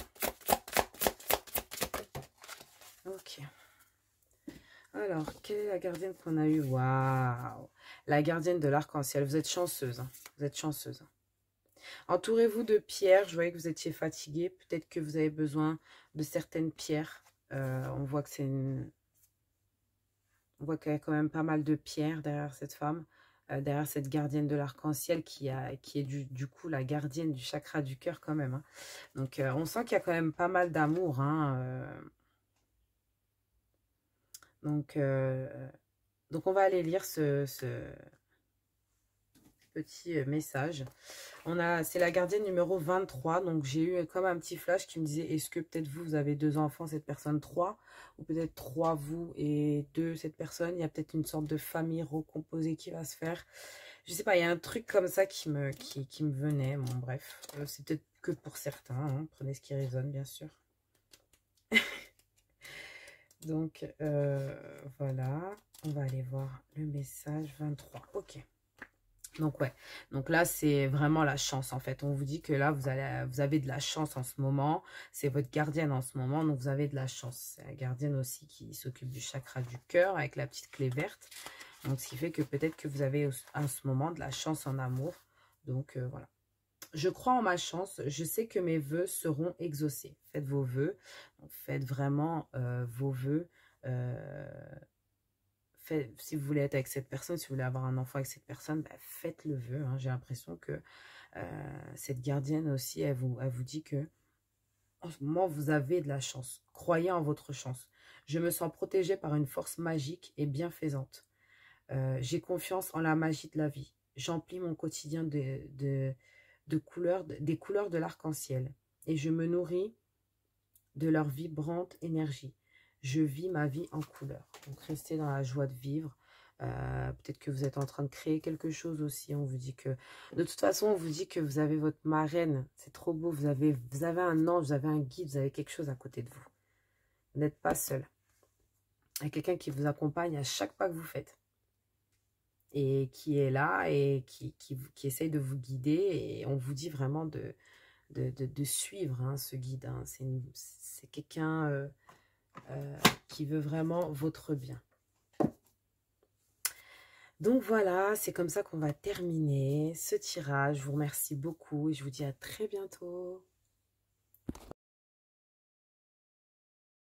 Ok. Alors, quelle est la gardienne qu'on a eue? Waouh! La gardienne de l'arc-en-ciel. Vous êtes chanceuse. Hein. Vous êtes chanceuse. Entourez-vous de pierres. Je voyais que vous étiez fatigué. Peut-être que vous avez besoin de certaines pierres. On voit que on voit qu'il y a quand même pas mal de pierres derrière cette femme, derrière cette gardienne de l'arc-en-ciel qui est du coup la gardienne du chakra du cœur quand même. Hein. Donc, on sent qu'il y a quand même pas mal d'amour. Hein, donc, on va aller lire ce petit message. C'est la gardienne numéro 23. Donc, j'ai eu comme un petit flash qui me disait, est-ce que peut-être vous avez 2 enfants, cette personne 3, ou peut-être 3 vous et 2 cette personne. Il y a peut-être une sorte de famille recomposée qui va se faire. Je sais pas, il y a un truc comme ça qui me venait. Bon, bref, c'est peut-être que pour certains. Hein. Prenez ce qui résonne, bien sûr. Donc, voilà. On va aller voir le message 23. Ok. Donc, ouais. Donc là, c'est vraiment la chance, en fait. On vous dit que là, vous avez de la chance en ce moment. C'est votre gardienne en ce moment, donc vous avez de la chance. C'est la gardienne aussi qui s'occupe du chakra du cœur avec la petite clé verte. Donc, ce qui fait que peut-être que vous avez en ce moment de la chance en amour. Donc, voilà. Je crois en ma chance. Je sais que mes vœux seront exaucés. Faites vos vœux. Donc, faites vraiment vos vœux. Si vous voulez être avec cette personne, si vous voulez avoir un enfant avec cette personne, bah, faites le vœu. Hein. J'ai l'impression que cette gardienne aussi, elle vous dit que en ce moment, vous avez de la chance. Croyez en votre chance. Je me sens protégée par une force magique et bienfaisante. J'ai confiance en la magie de la vie. J'emplis mon quotidien des couleurs de l'arc-en-ciel. Et je me nourris de leur vibrante énergie. Je vis ma vie en couleur. Donc, restez dans la joie de vivre. Peut-être que vous êtes en train de créer quelque chose aussi. On vous dit que... De toute façon, on vous dit que vous avez votre marraine. C'est trop beau. Vous avez un ange, vous avez un guide, vous avez quelque chose à côté de vous. Vous n'êtes pas seul. Il y a quelqu'un qui vous accompagne à chaque pas que vous faites. Et qui est là et qui essaye de vous guider. Et on vous dit vraiment de suivre hein, ce guide. Hein. C'est quelqu'un... qui veut vraiment votre bien. Donc voilà, c'est comme ça qu'on va terminer ce tirage. Je vous remercie beaucoup et je vous dis à très bientôt.